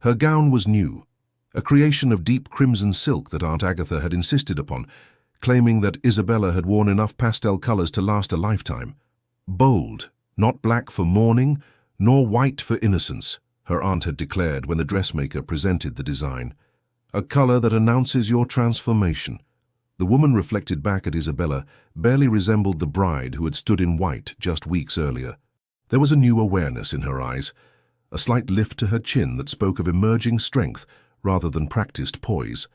Her gown was new, a creation of deep crimson silk that Aunt Agatha had insisted upon, claiming that Isabella had worn enough pastel colors to last a lifetime. Bold, not black for mourning, nor white for innocence, her aunt had declared when the dressmaker presented the design. A color that announces your transformation. The woman reflected back at Isabella barely resembled the bride who had stood in white just weeks earlier. There was a new awareness in her eyes, a slight lift to her chin that spoke of emerging strength rather than practiced poise.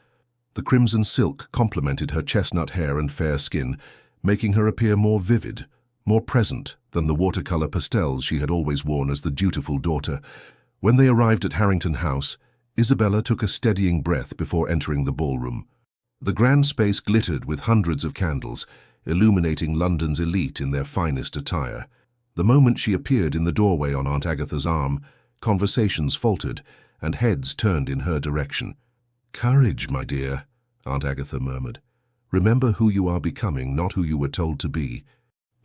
The crimson silk complemented her chestnut hair and fair skin, making her appear more vivid, more present than the watercolor pastels she had always worn as the dutiful daughter. When they arrived at Harrington House, Isabella took a steadying breath before entering the ballroom. The grand space glittered with hundreds of candles, illuminating London's elite in their finest attire. The moment she appeared in the doorway on Aunt Agatha's arm, conversations faltered, and heads turned in her direction. "Courage, my dear," Aunt Agatha murmured. "Remember who you are becoming, not who you were told to be."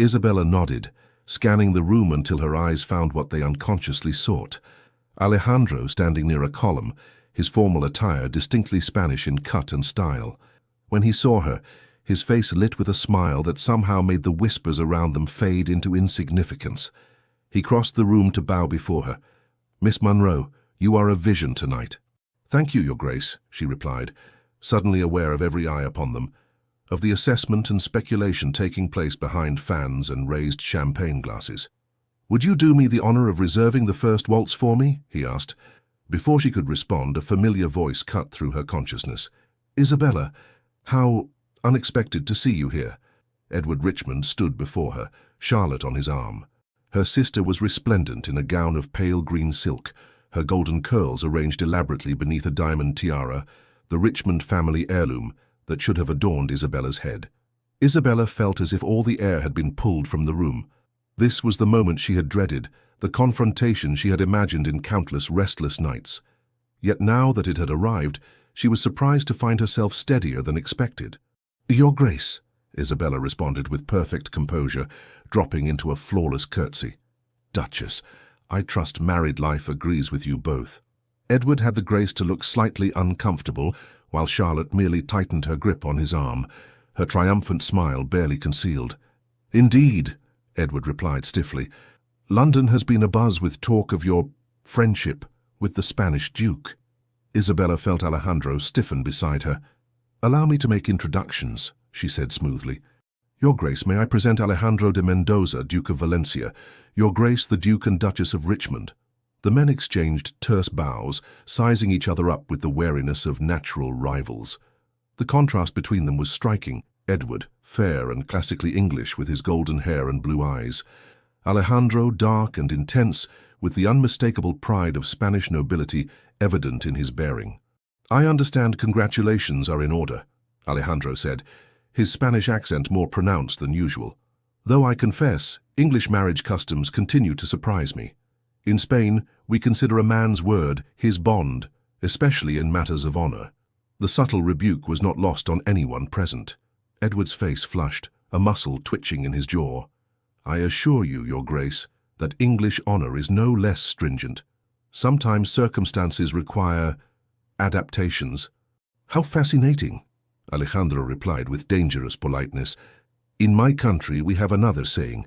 Isabella nodded, scanning the room until her eyes found what they unconsciously sought. Alejandro standing near a column, his formal attire distinctly Spanish in cut and style. When he saw her, his face lit with a smile that somehow made the whispers around them fade into insignificance. He crossed the room to bow before her. "Miss Munro, you are a vision tonight." "Thank you, Your Grace," she replied, suddenly aware of every eye upon them, of the assessment and speculation taking place behind fans and raised champagne glasses. "Would you do me the honor of reserving the first waltz for me?" he asked. Before she could respond, a familiar voice cut through her consciousness. "Isabella, how unexpected to see you here." Edward Richmond stood before her, Charlotte on his arm. Her sister was resplendent in a gown of pale green silk, her golden curls arranged elaborately beneath a diamond tiara, the Richmond family heirloom that should have adorned Isabella's head. Isabella felt as if all the air had been pulled from the room. This was the moment she had dreaded, the confrontation she had imagined in countless restless nights. Yet now that it had arrived, she was surprised to find herself steadier than expected. "Your Grace," Isabella responded with perfect composure, dropping into a flawless curtsy. "Duchess, I trust married life agrees with you both." Edward had the grace to look slightly uncomfortable, while Charlotte merely tightened her grip on his arm, her triumphant smile barely concealed. "Indeed," Edward replied stiffly. "London has been abuzz with talk of your friendship with the Spanish Duke." Isabella felt Alejandro stiffen beside her. "Allow me to make introductions," she said smoothly. "Your Grace, may I present Alejandro de Mendoza, Duke of Valencia, Your Grace the Duke and Duchess of Richmond." The men exchanged terse bows, sizing each other up with the wariness of natural rivals. The contrast between them was striking. Edward, fair and classically English with his golden hair and blue eyes. Alejandro, dark and intense, with the unmistakable pride of Spanish nobility evident in his bearing. "I understand congratulations are in order," Alejandro said, his Spanish accent more pronounced than usual. "Though I confess, English marriage customs continue to surprise me. In Spain, we consider a man's word his bond, especially in matters of honor." The subtle rebuke was not lost on anyone present. Edward's face flushed, a muscle twitching in his jaw. "I assure you, Your Grace, that English honor is no less stringent. Sometimes circumstances require adaptations." "How fascinating," Alejandro replied with dangerous politeness. "In my country we have another saying,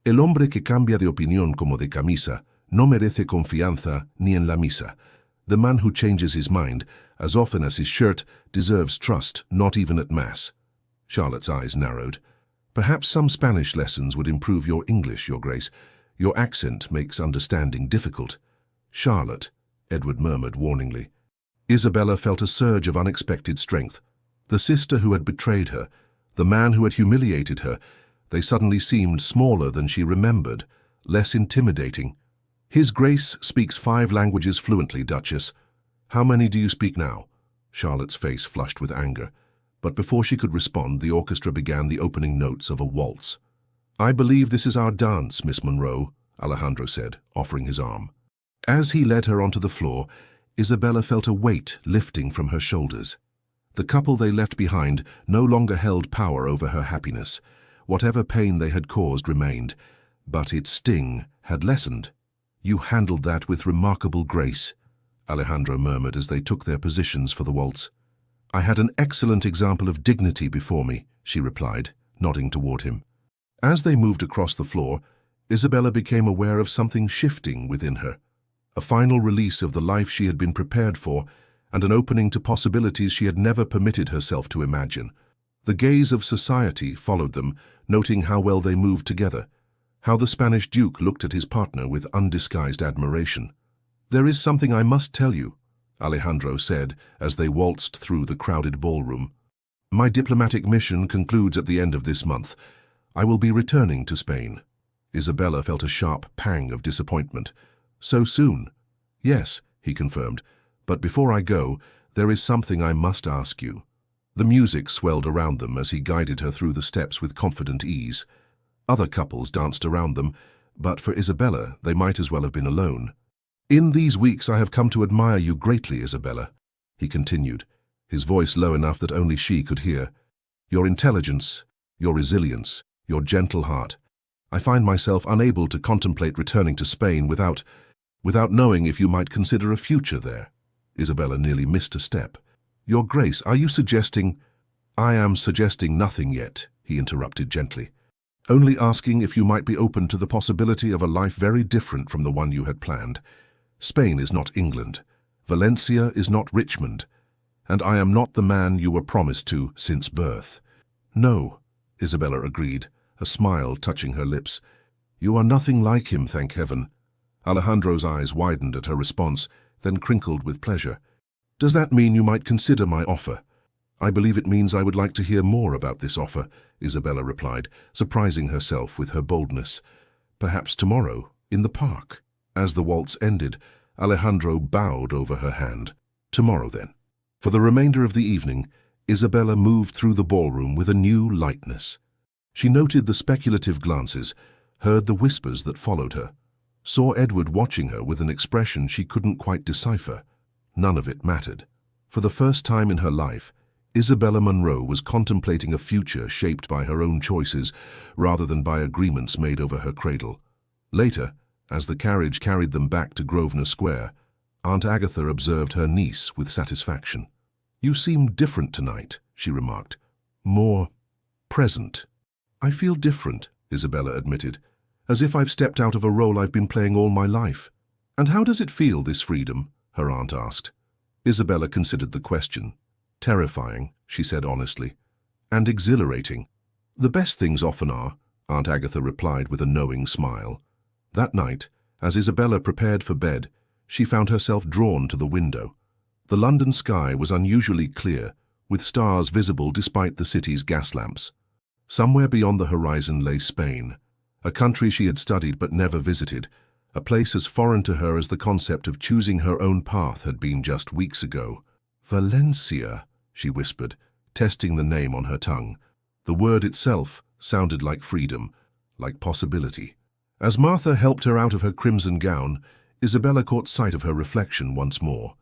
el hombre que cambia de opinión como de camisa no merece confianza ni en la misa. The man who changes his mind as often as his shirt deserves trust, not even at Mass." Charlotte's eyes narrowed. "Perhaps some Spanish lessons would improve your English, Your Grace. Your accent makes understanding difficult." "Charlotte," Edward murmured warningly. Isabella felt a surge of unexpected strength. The sister who had betrayed her, the man who had humiliated her, they suddenly seemed smaller than she remembered, less intimidating. "His Grace speaks 5 languages fluently, Duchess. How many do you speak now?" Charlotte's face flushed with anger. But before she could respond, the orchestra began the opening notes of a waltz. "I believe this is our dance, Miss Munro," Alejandro said, offering his arm. As he led her onto the floor, Isabella felt a weight lifting from her shoulders. The couple they left behind no longer held power over her happiness. Whatever pain they had caused remained, but its sting had lessened. "You handled that with remarkable grace," Alejandro murmured as they took their positions for the waltz. "I had an excellent example of dignity before me," she replied, nodding toward him. As they moved across the floor, Isabella became aware of something shifting within her, a final release of the life she had been prepared for and an opening to possibilities she had never permitted herself to imagine. The gaze of society followed them, noting how well they moved together, how the Spanish Duke looked at his partner with undisguised admiration. "There is something I must tell you," Alejandro said as they waltzed through the crowded ballroom. "My diplomatic mission concludes at the end of this month. I will be returning to Spain." Isabella felt a sharp pang of disappointment. "So soon?" "Yes," he confirmed, "but before I go, there is something I must ask you." The music swelled around them as he guided her through the steps with confident ease. Other couples danced around them, but for Isabella, they might as well have been alone. "In these weeks I have come to admire you greatly, Isabella," he continued, his voice low enough that only she could hear. "Your intelligence, your resilience, your gentle heart. I find myself unable to contemplate returning to Spain without knowing if you might consider a future there." Isabella nearly missed a step. "Your Grace, are you suggesting—" "I am suggesting nothing yet," he interrupted gently. "Only asking if you might be open to the possibility of a life very different from the one you had planned. Spain is not England. Valencia is not Richmond. And I am not the man you were promised to since birth." "No," Isabella agreed, a smile touching her lips. "You are nothing like him, thank heaven." Alejandro's eyes widened at her response, then crinkled with pleasure. "Does that mean you might consider my offer?" "I believe it means I would like to hear more about this offer," Isabella replied, surprising herself with her boldness. "Perhaps tomorrow, in the park." As the waltz ended, Alejandro bowed over her hand. "Tomorrow, then." For the remainder of the evening, Isabella moved through the ballroom with a new lightness. She noted the speculative glances, heard the whispers that followed her, saw Edward watching her with an expression she couldn't quite decipher. None of it mattered. For the first time in her life, Isabella Munro was contemplating a future shaped by her own choices rather than by agreements made over her cradle. Later, as the carriage carried them back to Grosvenor Square, Aunt Agatha observed her niece with satisfaction. "You seem different tonight," she remarked. "More present." "I feel different," Isabella admitted, "as if I've stepped out of a role I've been playing all my life." "And how does it feel, this freedom?" her aunt asked. Isabella considered the question. "Terrifying," she said honestly, "and exhilarating." "The best things often are," Aunt Agatha replied with a knowing smile. That night, as Isabella prepared for bed, she found herself drawn to the window. The London sky was unusually clear, with stars visible despite the city's gas lamps. Somewhere beyond the horizon lay Spain, a country she had studied but never visited, a place as foreign to her as the concept of choosing her own path had been just weeks ago. "Valencia," she whispered, testing the name on her tongue. The word itself sounded like freedom, like possibility. As Martha helped her out of her crimson gown, Isabella caught sight of her reflection once more.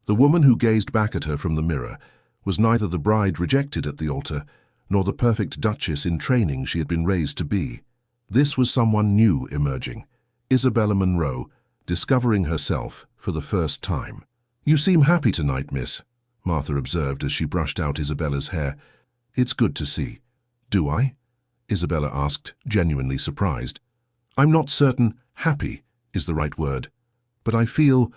The woman who gazed back at her from the mirror was neither the bride rejected at the altar, nor the perfect duchess in training she had been raised to be. This was someone new emerging, Isabella Munro, discovering herself for the first time. "You seem happy tonight, miss," Martha observed as she brushed out Isabella's hair. "It's good to see." "Do I?" Isabella asked, genuinely surprised. "I'm not certain happy is the right word, but I feel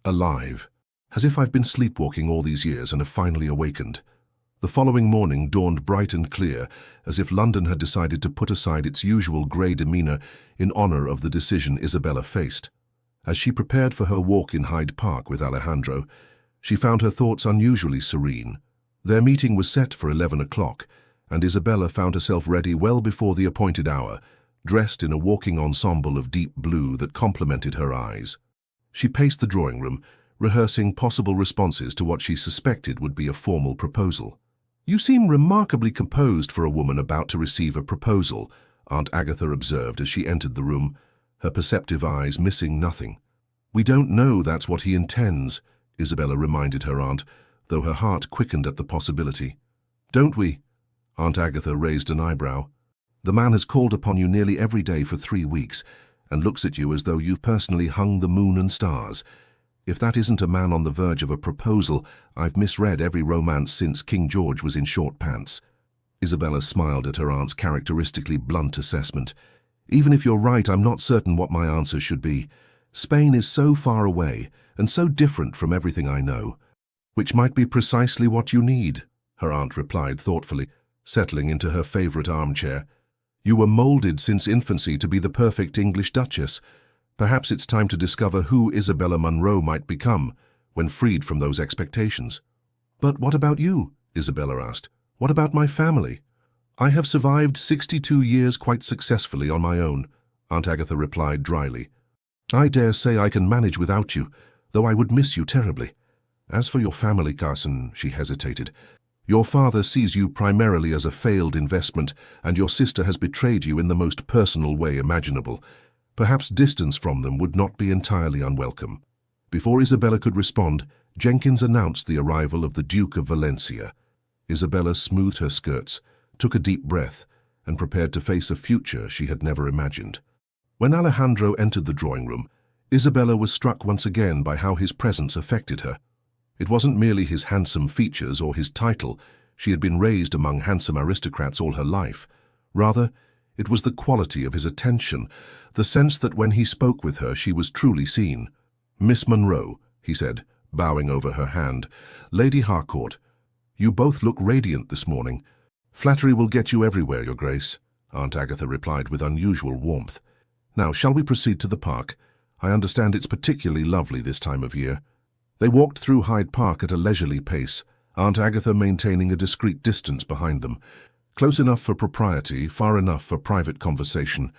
alive, as if I've been sleepwalking all these years and have finally awakened." The following morning dawned bright and clear, as if London had decided to put aside its usual grey demeanour in honour of the decision Isabella faced. As she prepared for her walk in Hyde Park with Alejandro, she found her thoughts unusually serene. Their meeting was set for 11 o'clock, and Isabella found herself ready well before the appointed hour, dressed in a walking ensemble of deep blue that complemented her eyes. She paced the drawing room, rehearsing possible responses to what she suspected would be a formal proposal. "You seem remarkably composed for a woman about to receive a proposal," Aunt Agatha observed as she entered the room, her perceptive eyes missing nothing. "We don't know that's what he intends," Isabella reminded her aunt, though her heart quickened at the possibility. "Don't we?" Aunt Agatha raised an eyebrow. The man has called upon you nearly every day for 3 weeks and looks at you as though you've personally hung the moon and stars. If that isn't a man on the verge of a proposal, I've misread every romance since King George was in short pants. Isabella smiled at her aunt's characteristically blunt assessment. Even if you're right, I'm not certain what my answer should be. Spain is so far away and so different from everything I know. Which might be precisely what you need, her aunt replied thoughtfully, settling into her favorite armchair. You were molded since infancy to be the perfect English duchess. Perhaps it's time to discover who Isabella Munro might become when freed from those expectations. But what about you? Isabella asked. What about my family? I have survived 62 years quite successfully on my own, Aunt Agatha replied dryly. I dare say I can manage without you, though I would miss you terribly. As for your family, Carson, she hesitated. Your father sees you primarily as a failed investment, and your sister has betrayed you in the most personal way imaginable. Perhaps distance from them would not be entirely unwelcome. Before Isabella could respond, Jenkins announced the arrival of the Duke of Valencia. Isabella smoothed her skirts, took a deep breath, and prepared to face a future she had never imagined. When Alejandro entered the drawing room, Isabella was struck once again by how his presence affected her. It wasn't merely his handsome features or his title. She had been raised among handsome aristocrats all her life. Rather, it was the quality of his attention, the sense that when he spoke with her she was truly seen. Miss Munro, he said, bowing over her hand. Lady Harcourt, you both look radiant this morning. Flattery will get you everywhere, Your Grace, Aunt Agatha replied with unusual warmth. Now, shall we proceed to the park? I understand it's particularly lovely this time of year. They walked through Hyde Park at a leisurely pace, Aunt Agatha maintaining a discreet distance behind them. Close enough for propriety, far enough for private conversation.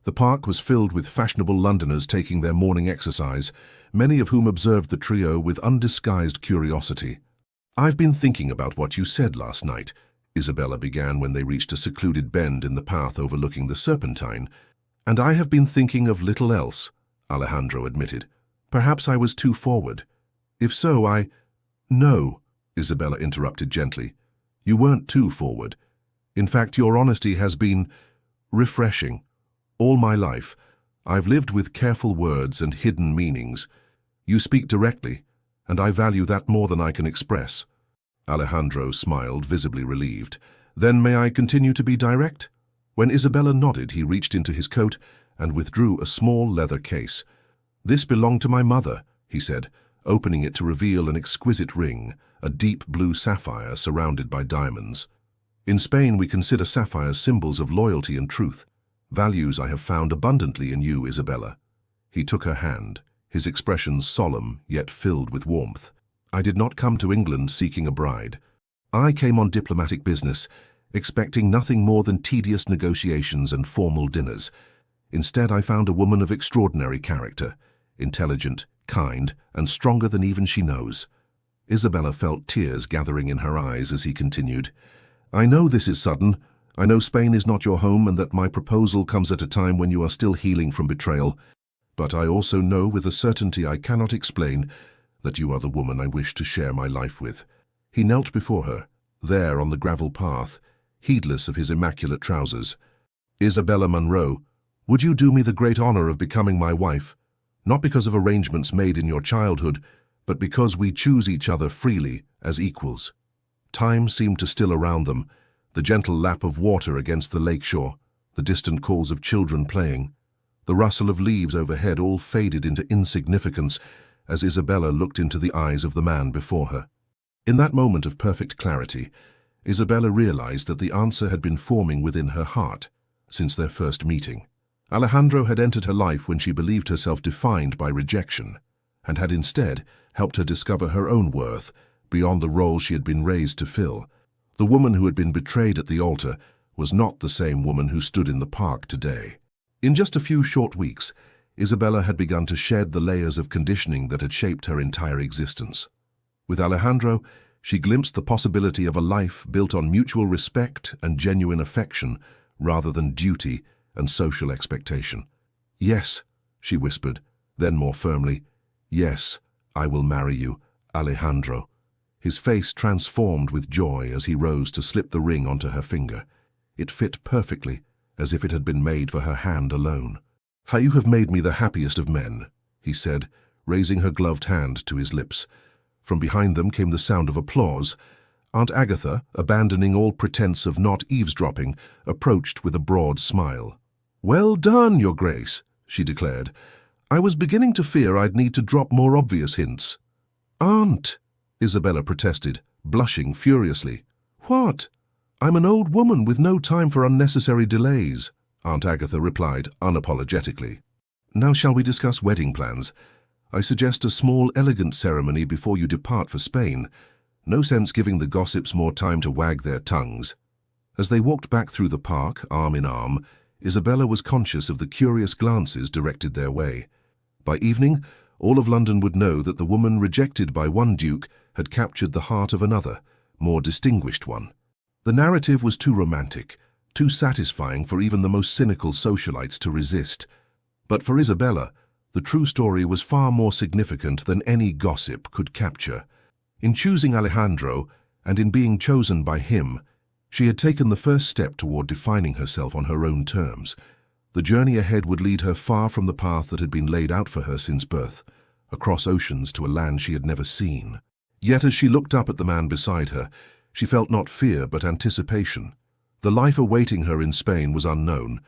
The park was filled with fashionable Londoners taking their morning exercise, many of whom observed the trio with undisguised curiosity. I've been thinking about what you said last night, Isabella began when they reached a secluded bend in the path overlooking the Serpentine. And I have been thinking of little else, Alejandro admitted. Perhaps I was too forward. If so, No, Isabella interrupted gently. You weren't too forward. In fact, your honesty has been refreshing. All my life, I've lived with careful words and hidden meanings. You speak directly, and I value that more than I can express. Alejandro smiled, visibly relieved. Then may I continue to be direct? When Isabella nodded, he reached into his coat and withdrew a small leather case. This belonged to my mother, he said, opening it to reveal an exquisite ring, a deep blue sapphire surrounded by diamonds. In Spain, we consider sapphires symbols of loyalty and truth, values I have found abundantly in you, Isabella. He took her hand, his expression solemn yet filled with warmth. I did not come to England seeking a bride. I came on diplomatic business, expecting nothing more than tedious negotiations and formal dinners. Instead, I found a woman of extraordinary character, intelligent, kind, and stronger than even she knows. Isabella felt tears gathering in her eyes as he continued. I know this is sudden. I know Spain is not your home and that my proposal comes at a time when you are still healing from betrayal. But I also know with a certainty I cannot explain that you are the woman I wish to share my life with. He knelt before her, there on the gravel path, heedless of his immaculate trousers. Isabella Munro, would you do me the great honor of becoming my wife? Not because of arrangements made in your childhood, but because we choose each other freely as equals. Time seemed to still around them, the gentle lap of water against the lakeshore, the distant calls of children playing. The rustle of leaves overhead all faded into insignificance as Isabella looked into the eyes of the man before her. In that moment of perfect clarity, Isabella realized that the answer had been forming within her heart since their first meeting. Alejandro had entered her life when she believed herself defined by rejection, and had instead helped her discover her own worth beyond the role she had been raised to fill. The woman who had been betrayed at the altar was not the same woman who stood in the park today. In just a few short weeks, Isabella had begun to shed the layers of conditioning that had shaped her entire existence. With Alejandro, she glimpsed the possibility of a life built on mutual respect and genuine affection rather than duty and social expectation. Yes, she whispered, then more firmly, yes, I will marry you, Alejandro. His face transformed with joy as he rose to slip the ring onto her finger. It fit perfectly, as if it had been made for her hand alone. "For you have made me the happiest of men," he said, raising her gloved hand to his lips. From behind them came the sound of applause. Aunt Agatha, abandoning all pretense of not eavesdropping, approached with a broad smile. "Well done, Your Grace," she declared. "I was beginning to fear I'd need to drop more obvious hints." "Aunt," Isabella protested, blushing furiously. "What? I'm an old woman with no time for unnecessary delays," Aunt Agatha replied unapologetically. "Now shall we discuss wedding plans? I suggest a small, elegant ceremony before you depart for Spain. No sense giving the gossips more time to wag their tongues." As they walked back through the park, arm in arm, Isabella was conscious of the curious glances directed their way. By evening, all of London would know that the woman rejected by one duke had captured the heart of another, more distinguished one. The narrative was too romantic, too satisfying for even the most cynical socialites to resist. But for Isabella, the true story was far more significant than any gossip could capture. In choosing Alejandro, and in being chosen by him, she had taken the first step toward defining herself on her own terms. The journey ahead would lead her far from the path that had been laid out for her since birth, across oceans to a land she had never seen. Yet as she looked up at the man beside her, she felt not fear but anticipation. The life awaiting her in Spain was unknown,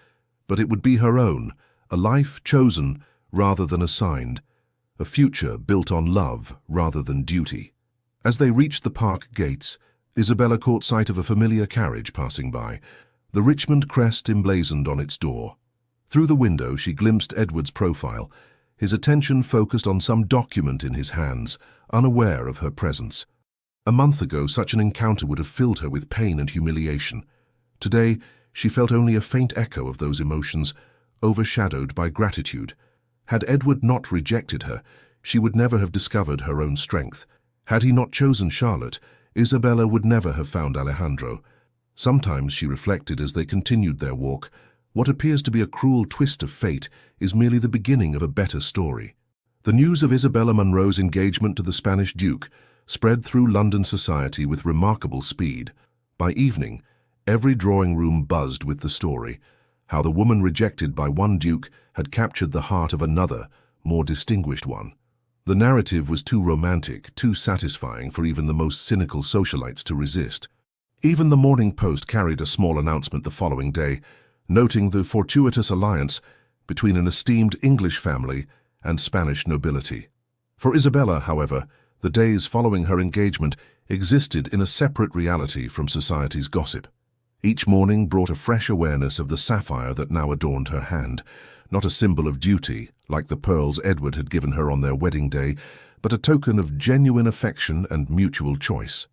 but it would be her own, a life chosen rather than assigned, a future built on love rather than duty. As they reached the park gates, Isabella caught sight of a familiar carriage passing by, the Richmond crest emblazoned on its door. Through the window she glimpsed Edward's profile, his attention focused on some document in his hands, unaware of her presence. A month ago, such an encounter would have filled her with pain and humiliation. Today, she felt only a faint echo of those emotions, overshadowed by gratitude. Had Edward not rejected her, she would never have discovered her own strength. Had he not chosen Charlotte, Isabella would never have found Alejandro. Sometimes, she reflected as they continued their walk, what appears to be a cruel twist of fate is merely the beginning of a better story. The news of Isabella Munro's engagement to the Spanish Duke spread through London society with remarkable speed. By evening, every drawing room buzzed with the story, how the woman rejected by one duke had captured the heart of another, more distinguished one. The narrative was too romantic, too satisfying for even the most cynical socialites to resist. Even the Morning Post carried a small announcement the following day, noting the fortuitous alliance between an esteemed English family and Spanish nobility. For Isabella, however, the days following her engagement existed in a separate reality from society's gossip. Each morning brought a fresh awareness of the sapphire that now adorned her hand, not a symbol of duty, like the pearls Edward had given her on their wedding day, but a token of genuine affection and mutual choice.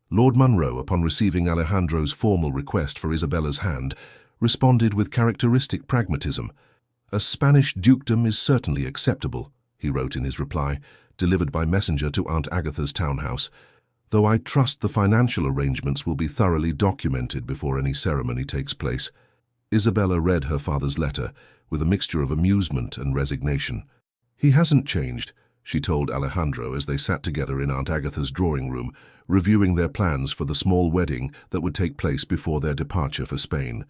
Lord Munro, upon receiving Alejandro's formal request for Isabella's hand, responded with characteristic pragmatism. "A Spanish dukedom is certainly acceptable," he wrote in his reply, delivered by messenger to Aunt Agatha's townhouse, "though I trust the financial arrangements will be thoroughly documented before any ceremony takes place." Isabella read her father's letter with a mixture of amusement and resignation. "He hasn't changed," she told Alejandro as they sat together in Aunt Agatha's drawing room, reviewing their plans for the small wedding that would take place before their departure for Spain.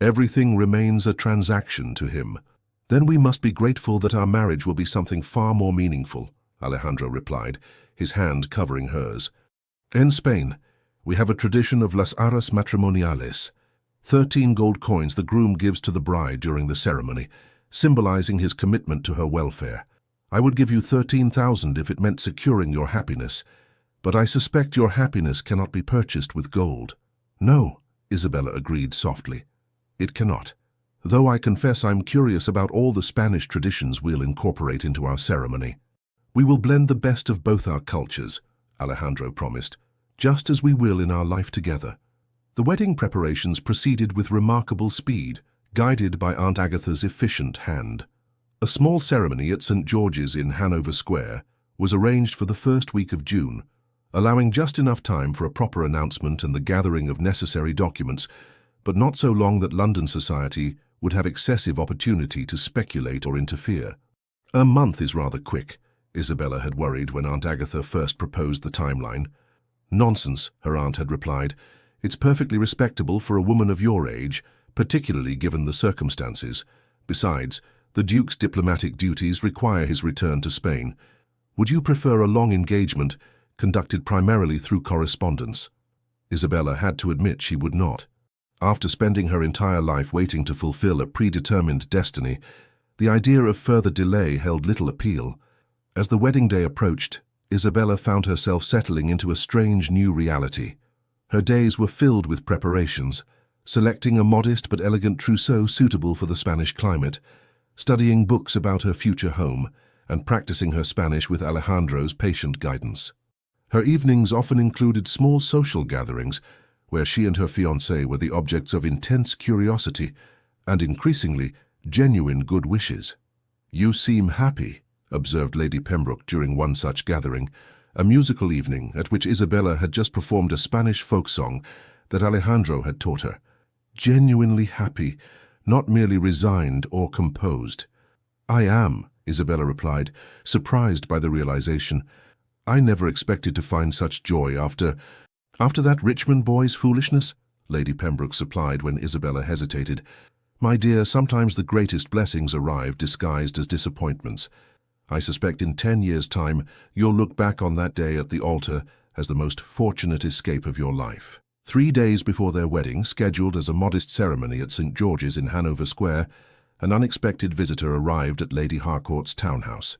"Everything remains a transaction to him." "Then we must be grateful that our marriage will be something far more meaningful," Alejandro replied, his hand covering hers. "In Spain, we have a tradition of las arras matrimoniales, 13 gold coins the groom gives to the bride during the ceremony, symbolizing his commitment to her welfare. I would give you 13,000 if it meant securing your happiness, but I suspect your happiness cannot be purchased with gold." "No," Isabella agreed softly. "It cannot. Though I confess I'm curious about all the Spanish traditions we'll incorporate into our ceremony. We will blend the best of both our cultures," Alejandro promised, "just as we will in our life together." The wedding preparations proceeded with remarkable speed, guided by Aunt Agatha's efficient hand. A small ceremony at St. George's in Hanover Square was arranged for the first week of June, allowing just enough time for a proper announcement and the gathering of necessary documents, but not so long that London society would have excessive opportunity to speculate or interfere. "A month is rather quick," Isabella had worried when Aunt Agatha first proposed the timeline. "Nonsense," her aunt had replied. "It's perfectly respectable for a woman of your age, particularly given the circumstances. Besides, the Duke's diplomatic duties require his return to Spain. Would you prefer a long engagement, conducted primarily through correspondence? Isabella had to admit she would not. After spending her entire life waiting to fulfill a predetermined destiny, the idea of further delay held little appeal. As the wedding day approached, Isabella found herself settling into a strange new reality. Her days were filled with preparations, selecting a modest but elegant trousseau suitable for the Spanish climate, studying books about her future home, and practicing her Spanish with Alejandro's patient guidance. Her evenings often included small social gatherings, where she and her fiancé were the objects of intense curiosity and, increasingly, genuine good wishes. "You seem happy," observed Lady Pembroke during one such gathering, a musical evening at which Isabella had just performed a Spanish folk song that Alejandro had taught her. "Genuinely happy, not merely resigned or composed." "I am," Isabella replied, surprised by the realization. "I never expected to find such joy after that Richmond boy's foolishness," Lady Pembroke supplied when Isabella hesitated. "My dear, sometimes the greatest blessings arrive disguised as disappointments. I suspect in 10 years' time you'll look back on that day at the altar as the most fortunate escape of your life." 3 days before their wedding, scheduled as a modest ceremony at St. George's in Hanover Square, an unexpected visitor arrived at Lady Harcourt's townhouse.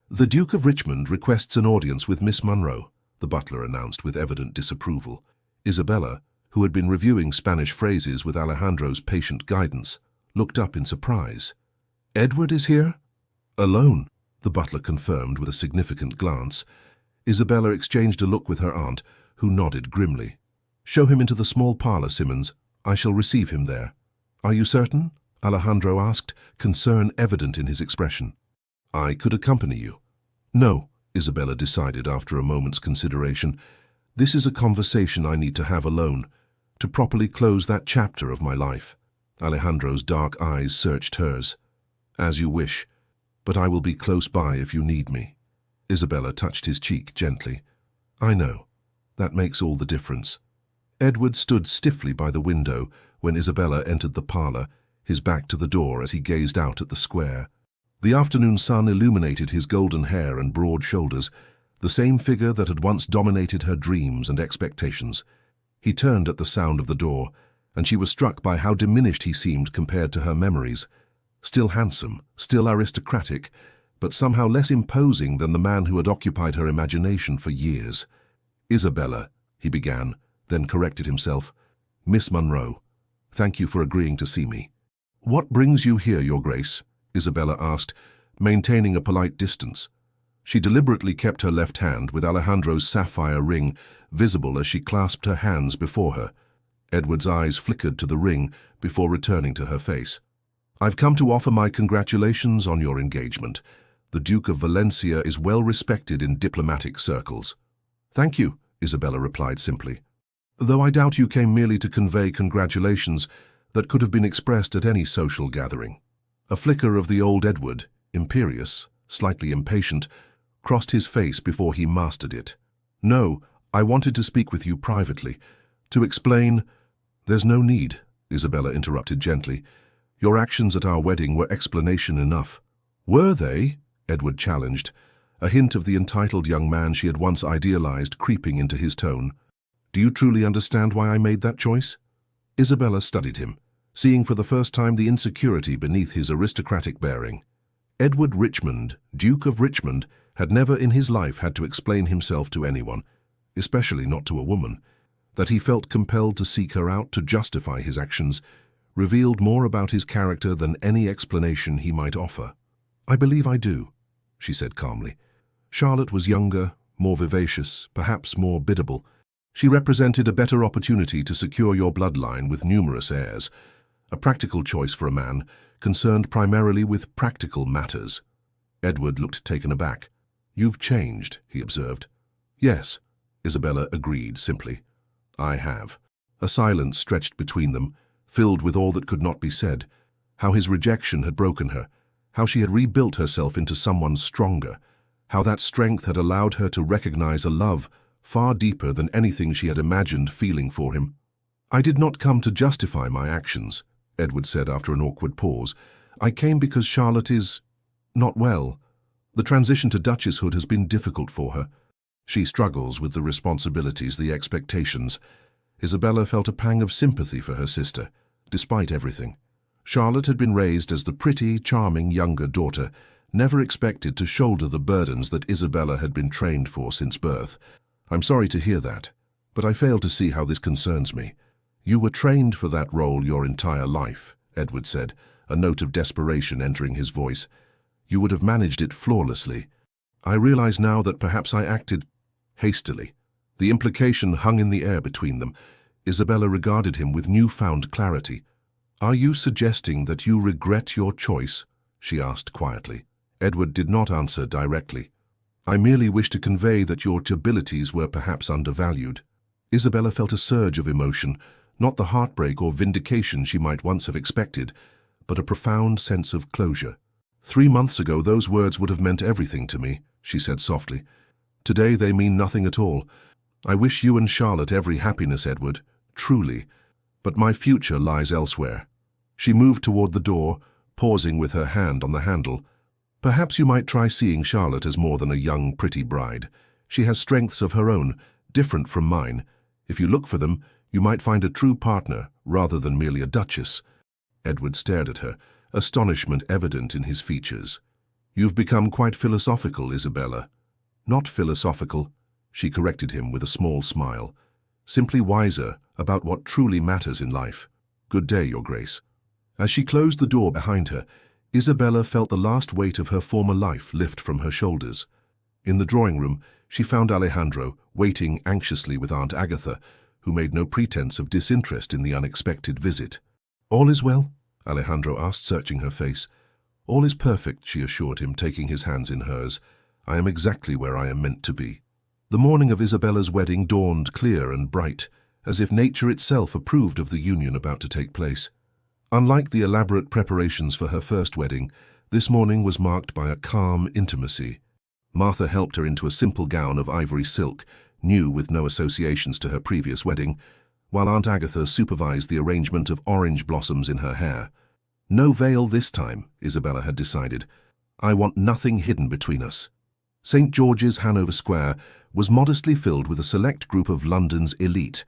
"The Duke of Richmond requests an audience with Miss Munro," the butler announced with evident disapproval. Isabella, who had been reviewing Spanish phrases with Alejandro's patient guidance, looked up in surprise. "Edward is here?" "Alone," the butler confirmed with a significant glance. Isabella exchanged a look with her aunt, who nodded grimly. "Show him into the small parlor, Simmons. I shall receive him there." "Are you certain?" Alejandro asked, concern evident in his expression. "I could accompany you." "No," Isabella decided after a moment's consideration. "This is a conversation I need to have alone, to properly close that chapter of my life." Alejandro's dark eyes searched hers. "As you wish, but I will be close by if you need me." Isabella touched his cheek gently. "I know. That makes all the difference." Edward stood stiffly by the window when Isabella entered the parlor, his back to the door as he gazed out at the square. The afternoon sun illuminated his golden hair and broad shoulders, the same figure that had once dominated her dreams and expectations. He turned at the sound of the door, and she was struck by how diminished he seemed compared to her memories. Still handsome, still aristocratic, but somehow less imposing than the man who had occupied her imagination for years. "Isabella," he began, then corrected himself. "Miss Munro, thank you for agreeing to see me." "What brings you here, Your Grace?" Isabella asked, maintaining a polite distance. She deliberately kept her left hand with Alejandro's sapphire ring visible as she clasped her hands before her. Edward's eyes flickered to the ring before returning to her face. "I've come to offer my congratulations on your engagement. The Duke of Valencia is well respected in diplomatic circles." "Thank you," Isabella replied simply. "Though I doubt you came merely to convey congratulations that could have been expressed at any social gathering." A flicker of the old Edward, imperious, slightly impatient, crossed his face before he mastered it. "No, I wanted to speak with you privately, to explain—" "There's no need," Isabella interrupted gently. "Your actions at our wedding were explanation enough." "Were they?" Edward challenged, a hint of the entitled young man she had once idealized creeping into his tone. "Do you truly understand why I made that choice?" Isabella studied him, seeing for the first time the insecurity beneath his aristocratic bearing. Edward Richmond, Duke of Richmond, had never in his life had to explain himself to anyone, especially not to a woman. That he felt compelled to seek her out to justify his actions revealed more about his character than any explanation he might offer. "I believe I do," she said calmly. Charlotte was younger, more vivacious, perhaps more biddable. She represented a better opportunity to secure your bloodline with numerous heirs, a practical choice for a man concerned primarily with practical matters. Edward looked taken aback. "You've changed," he observed. "Yes," Isabella agreed simply. "I have." A silence stretched between them, filled with all that could not be said. How his rejection had broken her, how she had rebuilt herself into someone stronger, how that strength had allowed her to recognize a love far deeper than anything she had imagined feeling for him. "I did not come to justify my actions," Edward said after an awkward pause. "I came because Charlotte is not well. The transition to duchesshood has been difficult for her. She struggles with the responsibilities, the expectations." Isabella felt a pang of sympathy for her sister, despite everything. Charlotte had been raised as the pretty, charming younger daughter, never expected to shoulder the burdens that Isabella had been trained for since birth. "I'm sorry to hear that, but I fail to see how this concerns me." "You were trained for that role your entire life," Edward said, a note of desperation entering his voice. "You would have managed it flawlessly. I realize now that perhaps I acted hastily." The implication hung in the air between them. Isabella regarded him with newfound clarity. "Are you suggesting that you regret your choice?" she asked quietly. Edward did not answer directly. "I merely wish to convey that your abilities were perhaps undervalued." Isabella felt a surge of emotion, not the heartbreak or vindication she might once have expected, but a profound sense of closure. "3 months ago those words would have meant everything to me," she said softly. "Today they mean nothing at all. I wish you and Charlotte every happiness, Edward, truly, but my future lies elsewhere." She moved toward the door, pausing with her hand on the handle. "Perhaps you might try seeing Charlotte as more than a young, pretty bride. She has strengths of her own, different from mine. If you look for them, you might find a true partner rather than merely a duchess." Edward stared at her, astonishment evident in his features. "You've become quite philosophical, Isabella." "Not philosophical," she corrected him with a small smile. "Simply wiser about what truly matters in life. Good day, Your Grace." As she closed the door behind her, Isabella felt the last weight of her former life lift from her shoulders. In the drawing room, she found Alejandro waiting anxiously with Aunt Agatha, who made no pretense of disinterest in the unexpected visit. "All is well?" Alejandro asked, searching her face. "All is perfect," she assured him, taking his hands in hers. "I am exactly where I am meant to be." The morning of Isabella's wedding dawned clear and bright, as if nature itself approved of the union about to take place. Unlike the elaborate preparations for her first wedding, this morning was marked by a calm intimacy. Martha helped her into a simple gown of ivory silk, new with no associations to her previous wedding, while Aunt Agatha supervised the arrangement of orange blossoms in her hair. "No veil this time," Isabella had decided. "I want nothing hidden between us." St. George's, Hanover Square, was modestly filled with a select group of London's elite,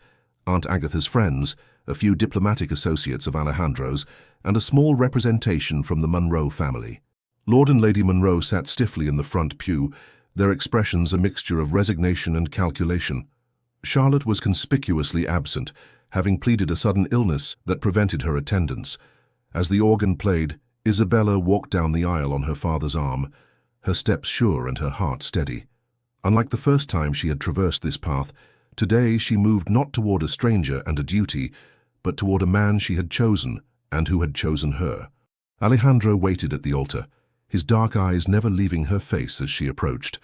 Aunt Agatha's friends, a few diplomatic associates of Alejandro's, and a small representation from the Monroe family. Lord and Lady Monroe sat stiffly in the front pew, their expressions a mixture of resignation and calculation. Charlotte was conspicuously absent, having pleaded a sudden illness that prevented her attendance. As the organ played, Isabella walked down the aisle on her father's arm, her steps sure and her heart steady. Unlike the first time she had traversed this path, today she moved not toward a stranger and a duty, but toward a man she had chosen and who had chosen her. Alejandro waited at the altar, his dark eyes never leaving her face as she approached.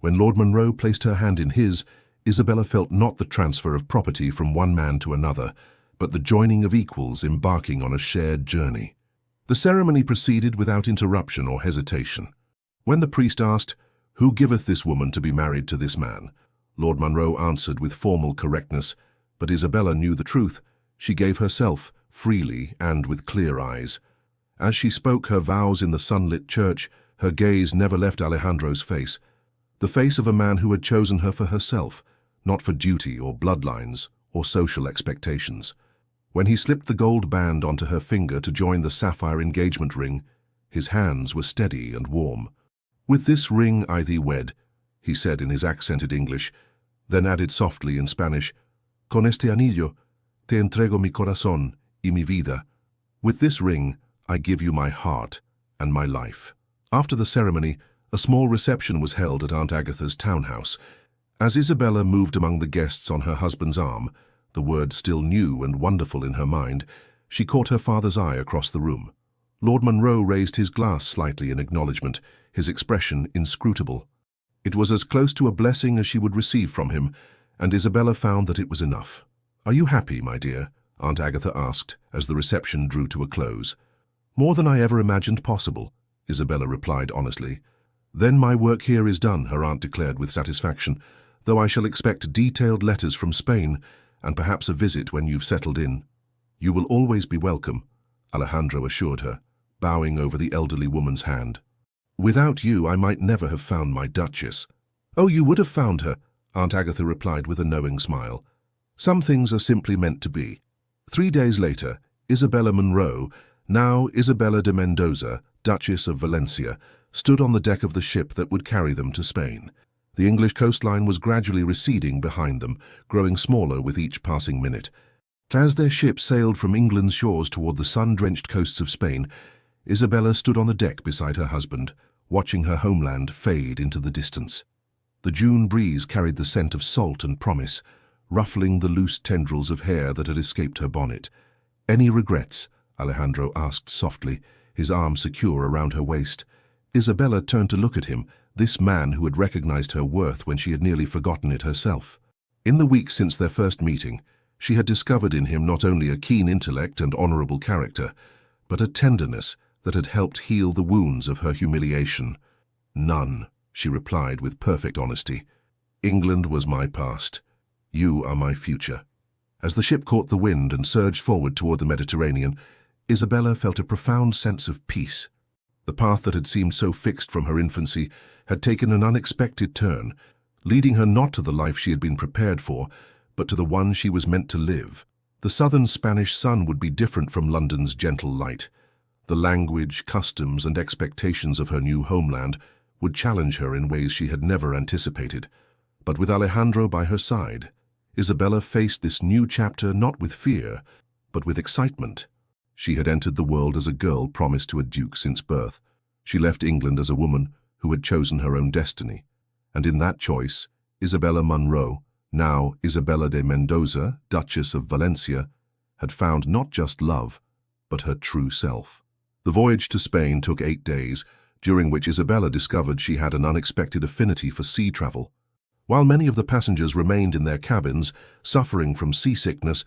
When Lord Monroe placed her hand in his, Isabella felt not the transfer of property from one man to another, but the joining of equals embarking on a shared journey. The ceremony proceeded without interruption or hesitation. When the priest asked, "Who giveth this woman to be married to this man?" Lord Monroe answered with formal correctness, but Isabella knew the truth. She gave herself, freely and with clear eyes. As she spoke her vows in the sunlit church, her gaze never left Alejandro's face, the face of a man who had chosen her for herself, not for duty or bloodlines or social expectations. When he slipped the gold band onto her finger to join the sapphire engagement ring, his hands were steady and warm. "With this ring I thee wed," he said in his accented English, then added softly in Spanish, "Con este anillo te entrego mi corazón y mi vida." "With this ring I give you my heart and my life." After the ceremony, a small reception was held at Aunt Agatha's townhouse. As Isabella moved among the guests on her husband's arm, the word still new and wonderful in her mind, she caught her father's eye across the room. Lord Monroe raised his glass slightly in acknowledgement, his expression inscrutable. It was as close to a blessing as she would receive from him, and Isabella found that it was enough. "Are you happy, my dear?" Aunt Agatha asked, as the reception drew to a close. "More than I ever imagined possible," Isabella replied honestly. "Then my work here is done," her aunt declared with satisfaction, "though I shall expect detailed letters from Spain, and perhaps a visit when you've settled in. You will always be welcome. Alejandro assured her, bowing over the elderly woman's hand. Without you, I might never have found my Duchess. Oh, you would have found her, Aunt Agatha replied with a knowing smile. Some things are simply meant to be. 3 days later, Isabella Munro, now Isabella de Mendoza, Duchess of Valencia, stood on the deck of the ship that would carry them to Spain. The English coastline was gradually receding behind them, growing smaller with each passing minute. As their ship sailed from England's shores toward the sun-drenched coasts of Spain, Isabella stood on the deck beside her husband, watching her homeland fade into the distance. The June breeze carried the scent of salt and promise, ruffling the loose tendrils of hair that had escaped her bonnet. "Any regrets?" Alejandro asked softly, his arm secure around her waist. Isabella turned to look at him, this man who had recognized her worth when she had nearly forgotten it herself. In the weeks since their first meeting, she had discovered in him not only a keen intellect and honorable character, but a tenderness that had helped heal the wounds of her humiliation. "None," she replied with perfect honesty. "England was my past. You are my future." As the ship caught the wind and surged forward toward the Mediterranean, Isabella felt a profound sense of peace. The path that had seemed so fixed from her infancy had taken an unexpected turn, leading her not to the life she had been prepared for, but to the one she was meant to live. The southern Spanish sun would be different from London's gentle light. The language, customs, and expectations of her new homeland would challenge her in ways she had never anticipated. But with Alejandro by her side, Isabella faced this new chapter not with fear, but with excitement. She had entered the world as a girl promised to a duke since birth. She left England as a woman who had chosen her own destiny. And in that choice, Isabella Munro, now Isabella de Mendoza, Duchess of Valencia, had found not just love, but her true self. The voyage to Spain took 8 days, during which Isabella discovered she had an unexpected affinity for sea travel. While many of the passengers remained in their cabins, suffering from seasickness,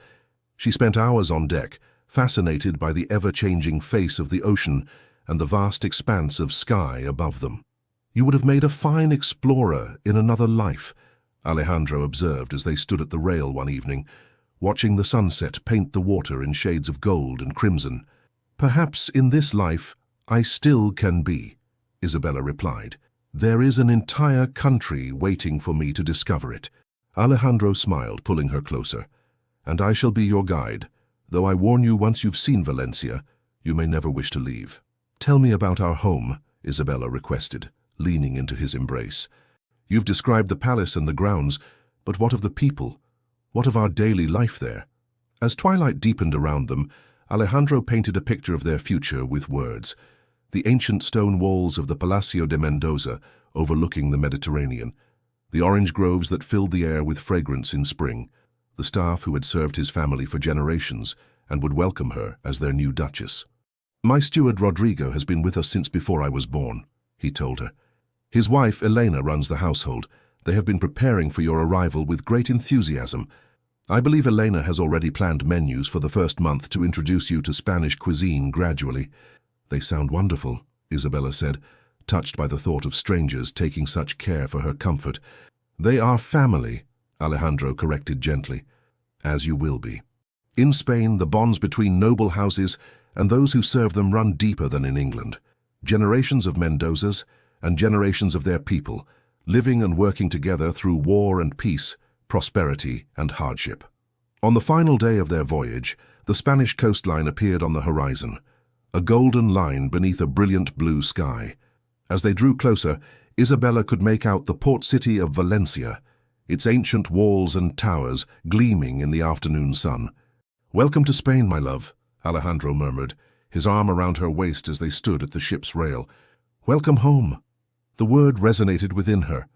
she spent hours on deck, fascinated by the ever-changing face of the ocean and the vast expanse of sky above them. "You would have made a fine explorer in another life," Alejandro observed as they stood at the rail one evening, watching the sunset paint the water in shades of gold and crimson. "Perhaps in this life I still can be," Isabella replied. "There is an entire country waiting for me to discover it." Alejandro smiled, pulling her closer. "And I shall be your guide, though I warn you, once you've seen Valencia, you may never wish to leave." "Tell me about our home," Isabella requested, leaning into his embrace. "You've described the palace and the grounds, but what of the people? What of our daily life there?" As twilight deepened around them, Alejandro painted a picture of their future with words. The ancient stone walls of the Palacio de Mendoza overlooking the Mediterranean, the orange groves that filled the air with fragrance in spring, the staff who had served his family for generations and would welcome her as their new duchess. "My steward Rodrigo has been with us since before I was born," he told her. "His wife Elena runs the household. They have been preparing for your arrival with great enthusiasm. I believe Elena has already planned menus for the first month to introduce you to Spanish cuisine gradually." "They sound wonderful," Isabella said, touched by the thought of strangers taking such care for her comfort. "They are family," Alejandro corrected gently. "As you will be. In Spain, the bonds between noble houses and those who serve them run deeper than in England. Generations of Mendozas and generations of their people, living and working together through war and peace, prosperity and hardship." On the final day of their voyage, the Spanish coastline appeared on the horizon, a golden line beneath a brilliant blue sky. As they drew closer, Isabella could make out the port city of Valencia, its ancient walls and towers gleaming in the afternoon sun. "Welcome to Spain, my love," Alejandro murmured, his arm around her waist as they stood at the ship's rail. "Welcome home." The word resonated within her.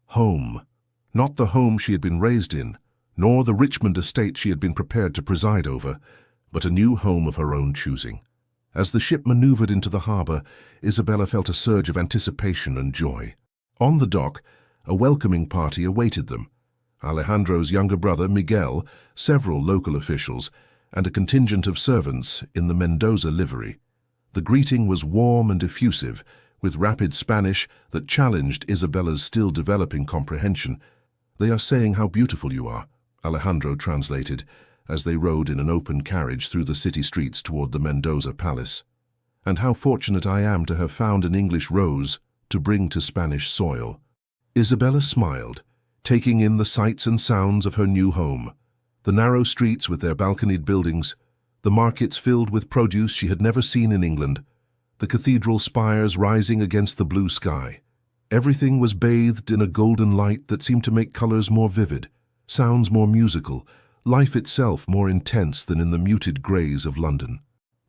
Home. Not the home she had been raised in, nor the Richmond estate she had been prepared to preside over, but a new home of her own choosing. As the ship maneuvered into the harbor, Isabella felt a surge of anticipation and joy. On the dock, a welcoming party awaited them. Alejandro's younger brother, Miguel, several local officials, and a contingent of servants in the Mendoza livery. The greeting was warm and effusive, with rapid Spanish that challenged Isabella's still developing comprehension. "They are saying how beautiful you are," Alejandro translated, as they rode in an open carriage through the city streets toward the Mendoza Palace. "And how fortunate I am to have found an English rose to bring to Spanish soil." Isabella smiled, taking in the sights and sounds of her new home. The narrow streets with their balconied buildings, the markets filled with produce she had never seen in England, the cathedral spires rising against the blue sky. Everything was bathed in a golden light that seemed to make colors more vivid, sounds more musical, life itself more intense than in the muted grays of London.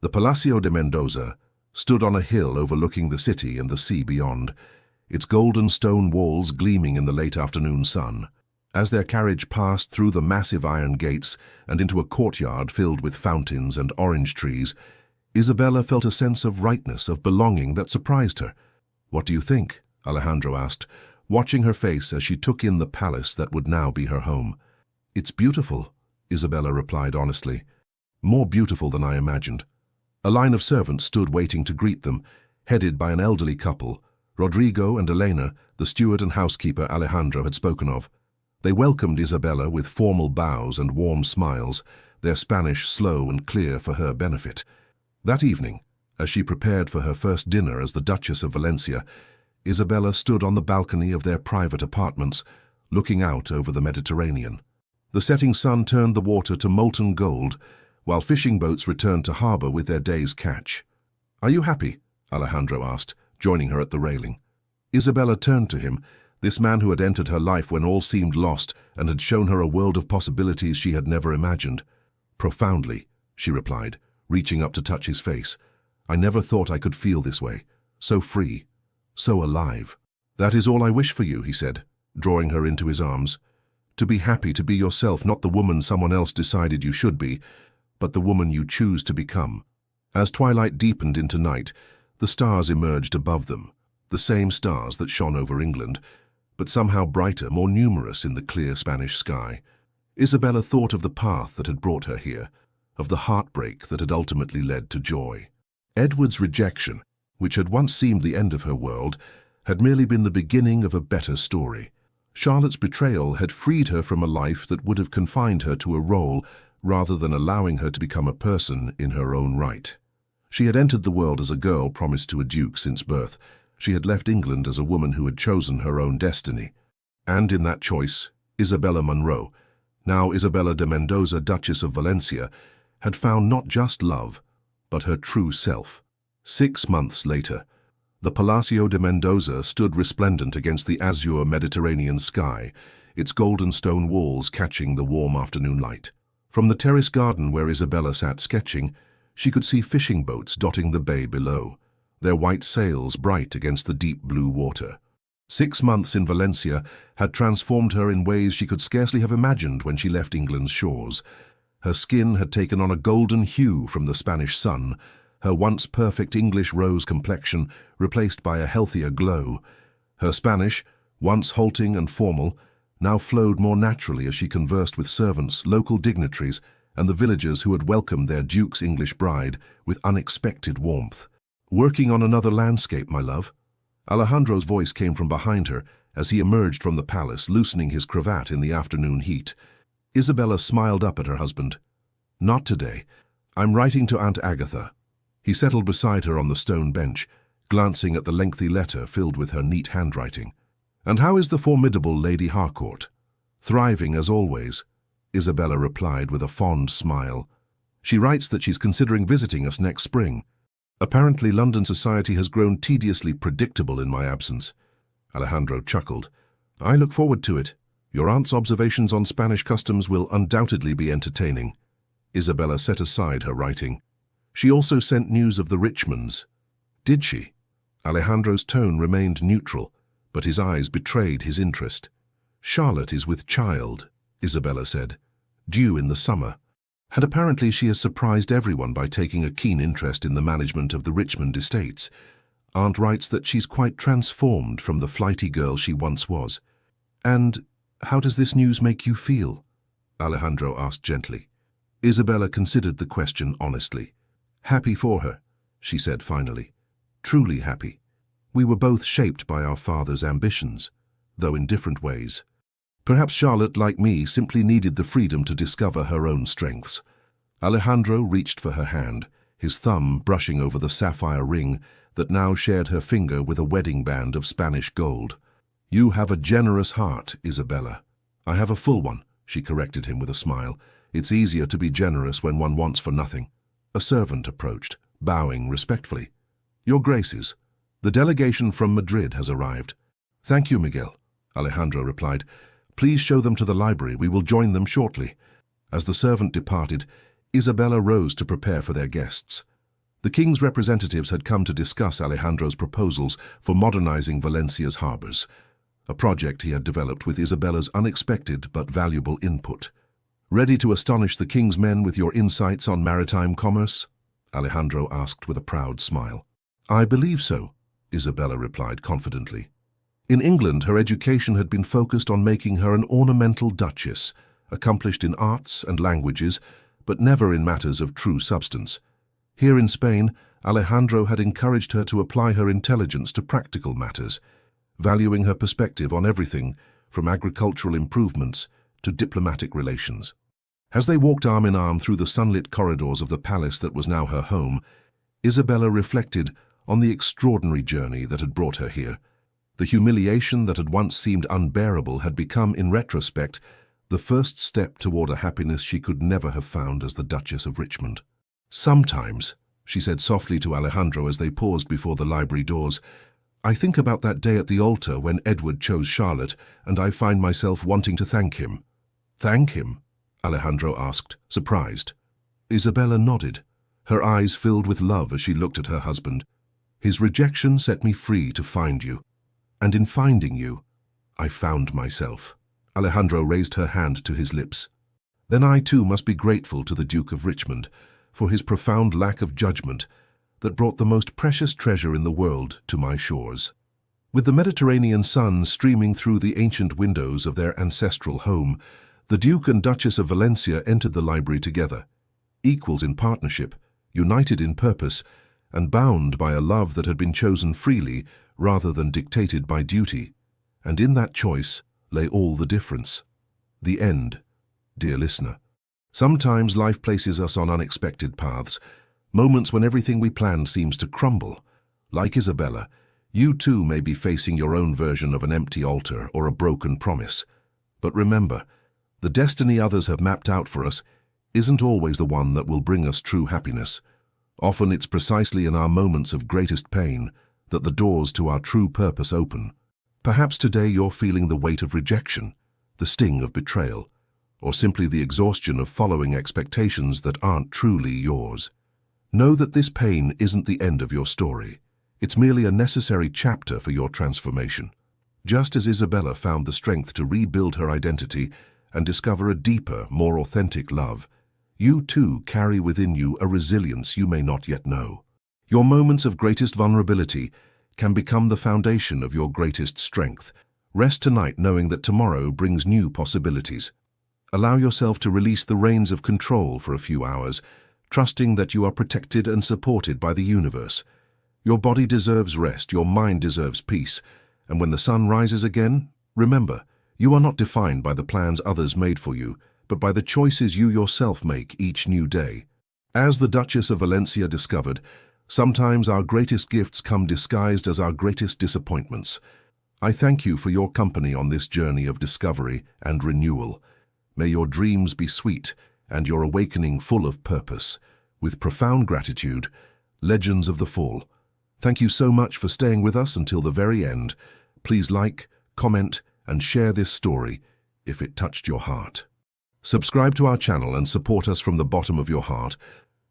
The Palacio de Mendoza stood on a hill overlooking the city and the sea beyond, its golden stone walls gleaming in the late afternoon sun. As their carriage passed through the massive iron gates and into a courtyard filled with fountains and orange trees, Isabella felt a sense of rightness, of belonging that surprised her. "What do you think?" Alejandro asked, watching her face as she took in the palace that would now be her home. "It's beautiful," Isabella replied honestly. "More beautiful than I imagined." A line of servants stood waiting to greet them, headed by an elderly couple, Rodrigo and Elena, the steward and housekeeper Alejandro had spoken of. They welcomed Isabella with formal bows and warm smiles, their Spanish slow and clear for her benefit. That evening, as she prepared for her first dinner as the Duchess of Valencia, Isabella stood on the balcony of their private apartments, looking out over the Mediterranean. The setting sun turned the water to molten gold, while fishing boats returned to harbor with their day's catch. "Are you happy?" Alejandro asked, joining her at the railing. Isabella turned to him, this man who had entered her life when all seemed lost and had shown her a world of possibilities she had never imagined. "Profoundly," she replied, reaching up to touch his face. "I never thought I could feel this way. So free, so alive." "That is all I wish for you," he said, drawing her into his arms. "To be happy, to be yourself, not the woman someone else decided you should be, but the woman you choose to become." As twilight deepened into night, the stars emerged above them, the same stars that shone over England, but somehow brighter, more numerous in the clear Spanish sky. Isabella thought of the path that had brought her here, of the heartbreak that had ultimately led to joy. Edward's rejection, which had once seemed the end of her world, had merely been the beginning of a better story. Charlotte's betrayal had freed her from a life that would have confined her to a role rather than allowing her to become a person in her own right. She had entered the world as a girl promised to a duke since birth. She had left England as a woman who had chosen her own destiny. And in that choice, Isabella Munro, now Isabella de Mendoza, Duchess of Valencia, had found not just love, but her true self. 6 months later, the Palacio de Mendoza stood resplendent against the azure Mediterranean sky, its golden stone walls catching the warm afternoon light. From the terrace garden where Isabella sat sketching, she could see fishing boats dotting the bay below, their white sails bright against the deep blue water. 6 months in Valencia had transformed her in ways she could scarcely have imagined when she left England's shores. Her skin had taken on a golden hue from the Spanish sun, her once perfect English rose complexion replaced by a healthier glow. Her Spanish, once halting and formal, now flowed more naturally as she conversed with servants, local dignitaries, and the villagers who had welcomed their duke's English bride with unexpected warmth. "Working on another landscape, my love?" Alejandro's voice came from behind her as he emerged from the palace, loosening his cravat in the afternoon heat. Isabella smiled up at her husband. "Not today. I'm writing to Aunt Agatha." He settled beside her on the stone bench, glancing at the lengthy letter filled with her neat handwriting. "And how is the formidable Lady Harcourt?" "Thriving as always," Isabella replied with a fond smile. "She writes that she's considering visiting us next spring. Apparently London society has grown tediously predictable in my absence." Alejandro chuckled. "I look forward to it. Your aunt's observations on Spanish customs will undoubtedly be entertaining." Isabella set aside her writing. "She also sent news of the Richmonds." "Did she?" Alejandro's tone remained neutral, but his eyes betrayed his interest. "Charlotte is with child," Isabella said, "due in the summer. And apparently she has surprised everyone by taking a keen interest in the management of the Richmond estates. Aunt writes that she's quite transformed from the flighty girl she once was. And how does this news make you feel?" Alejandro asked gently. Isabella considered the question honestly. "Happy for her," she said finally. "Truly happy. We were both shaped by our father's ambitions, though in different ways." Perhaps Charlotte, like me, simply needed the freedom to discover her own strengths. Alejandro reached for her hand, his thumb brushing over the sapphire ring that now shared her finger with a wedding band of Spanish gold. "You have a generous heart, Isabella." "I have a full one," she corrected him with a smile. "It's easier to be generous when one wants for nothing." A servant approached, bowing respectfully. "Your Graces, the delegation from Madrid has arrived." "Thank you, Miguel," Alejandro replied. "Please show them to the library. We will join them shortly." As the servant departed, Isabella rose to prepare for their guests. The king's representatives had come to discuss Alejandro's proposals for modernizing Valencia's harbors, a project he had developed with Isabella's unexpected but valuable input. "Ready to astonish the king's men with your insights on maritime commerce?" Alejandro asked with a proud smile. "I believe so," Isabella replied confidently. In England, her education had been focused on making her an ornamental duchess, accomplished in arts and languages, but never in matters of true substance. Here in Spain, Alejandro had encouraged her to apply her intelligence to practical matters, valuing her perspective on everything from agricultural improvements to diplomatic relations. As they walked arm in arm through the sunlit corridors of the palace that was now her home, Isabella reflected on the extraordinary journey that had brought her here. The humiliation that had once seemed unbearable had become, in retrospect, the first step toward a happiness she could never have found as the Duchess of Richmond. "Sometimes," she said softly to Alejandro as they paused before the library doors, "I think about that day at the altar when Edward chose Charlotte, and I find myself wanting to thank him." "Thank him?" Alejandro asked, surprised. Isabella nodded, her eyes filled with love as she looked at her husband. "His rejection set me free to find you. And in finding you, I found myself." Alejandro raised her hand to his lips. "Then I too must be grateful to the Duke of Richmond for his profound lack of judgment that brought the most precious treasure in the world to my shores." With the Mediterranean sun streaming through the ancient windows of their ancestral home, the Duke and Duchess of Valencia entered the library together, equals in partnership, united in purpose, and bound by a love that had been chosen freely rather than dictated by duty. And in that choice lay all the difference. The end, dear listener. Sometimes life places us on unexpected paths, moments when everything we planned seems to crumble. Like Isabella, you too may be facing your own version of an empty altar or a broken promise. But remember, the destiny others have mapped out for us isn't always the one that will bring us true happiness. Often it's precisely in our moments of greatest pain that the doors to our true purpose open. Perhaps today you're feeling the weight of rejection, the sting of betrayal, or simply the exhaustion of following expectations that aren't truly yours. Know that this pain isn't the end of your story. It's merely a necessary chapter for your transformation. Just as Isabella found the strength to rebuild her identity and discover a deeper, more authentic love, you too carry within you a resilience you may not yet know. Your moments of greatest vulnerability can become the foundation of your greatest strength. Rest tonight knowing that tomorrow brings new possibilities. Allow yourself to release the reins of control for a few hours, trusting that you are protected and supported by the universe. Your body deserves rest, your mind deserves peace, and when the sun rises again, remember, you are not defined by the plans others made for you, but by the choices you yourself make each new day. As the Duchess of Valencia discovered, sometimes our greatest gifts come disguised as our greatest disappointments. I thank you for your company on this journey of discovery and renewal. May your dreams be sweet and your awakening full of purpose. With profound gratitude, Legends of the Fall. Thank you so much for staying with us until the very end. Please like, comment, and share this story if it touched your heart. Subscribe to our channel and support us from the bottom of your heart.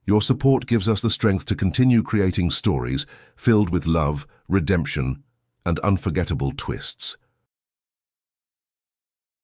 Your support gives us the strength to continue creating stories filled with love, redemption, and unforgettable twists.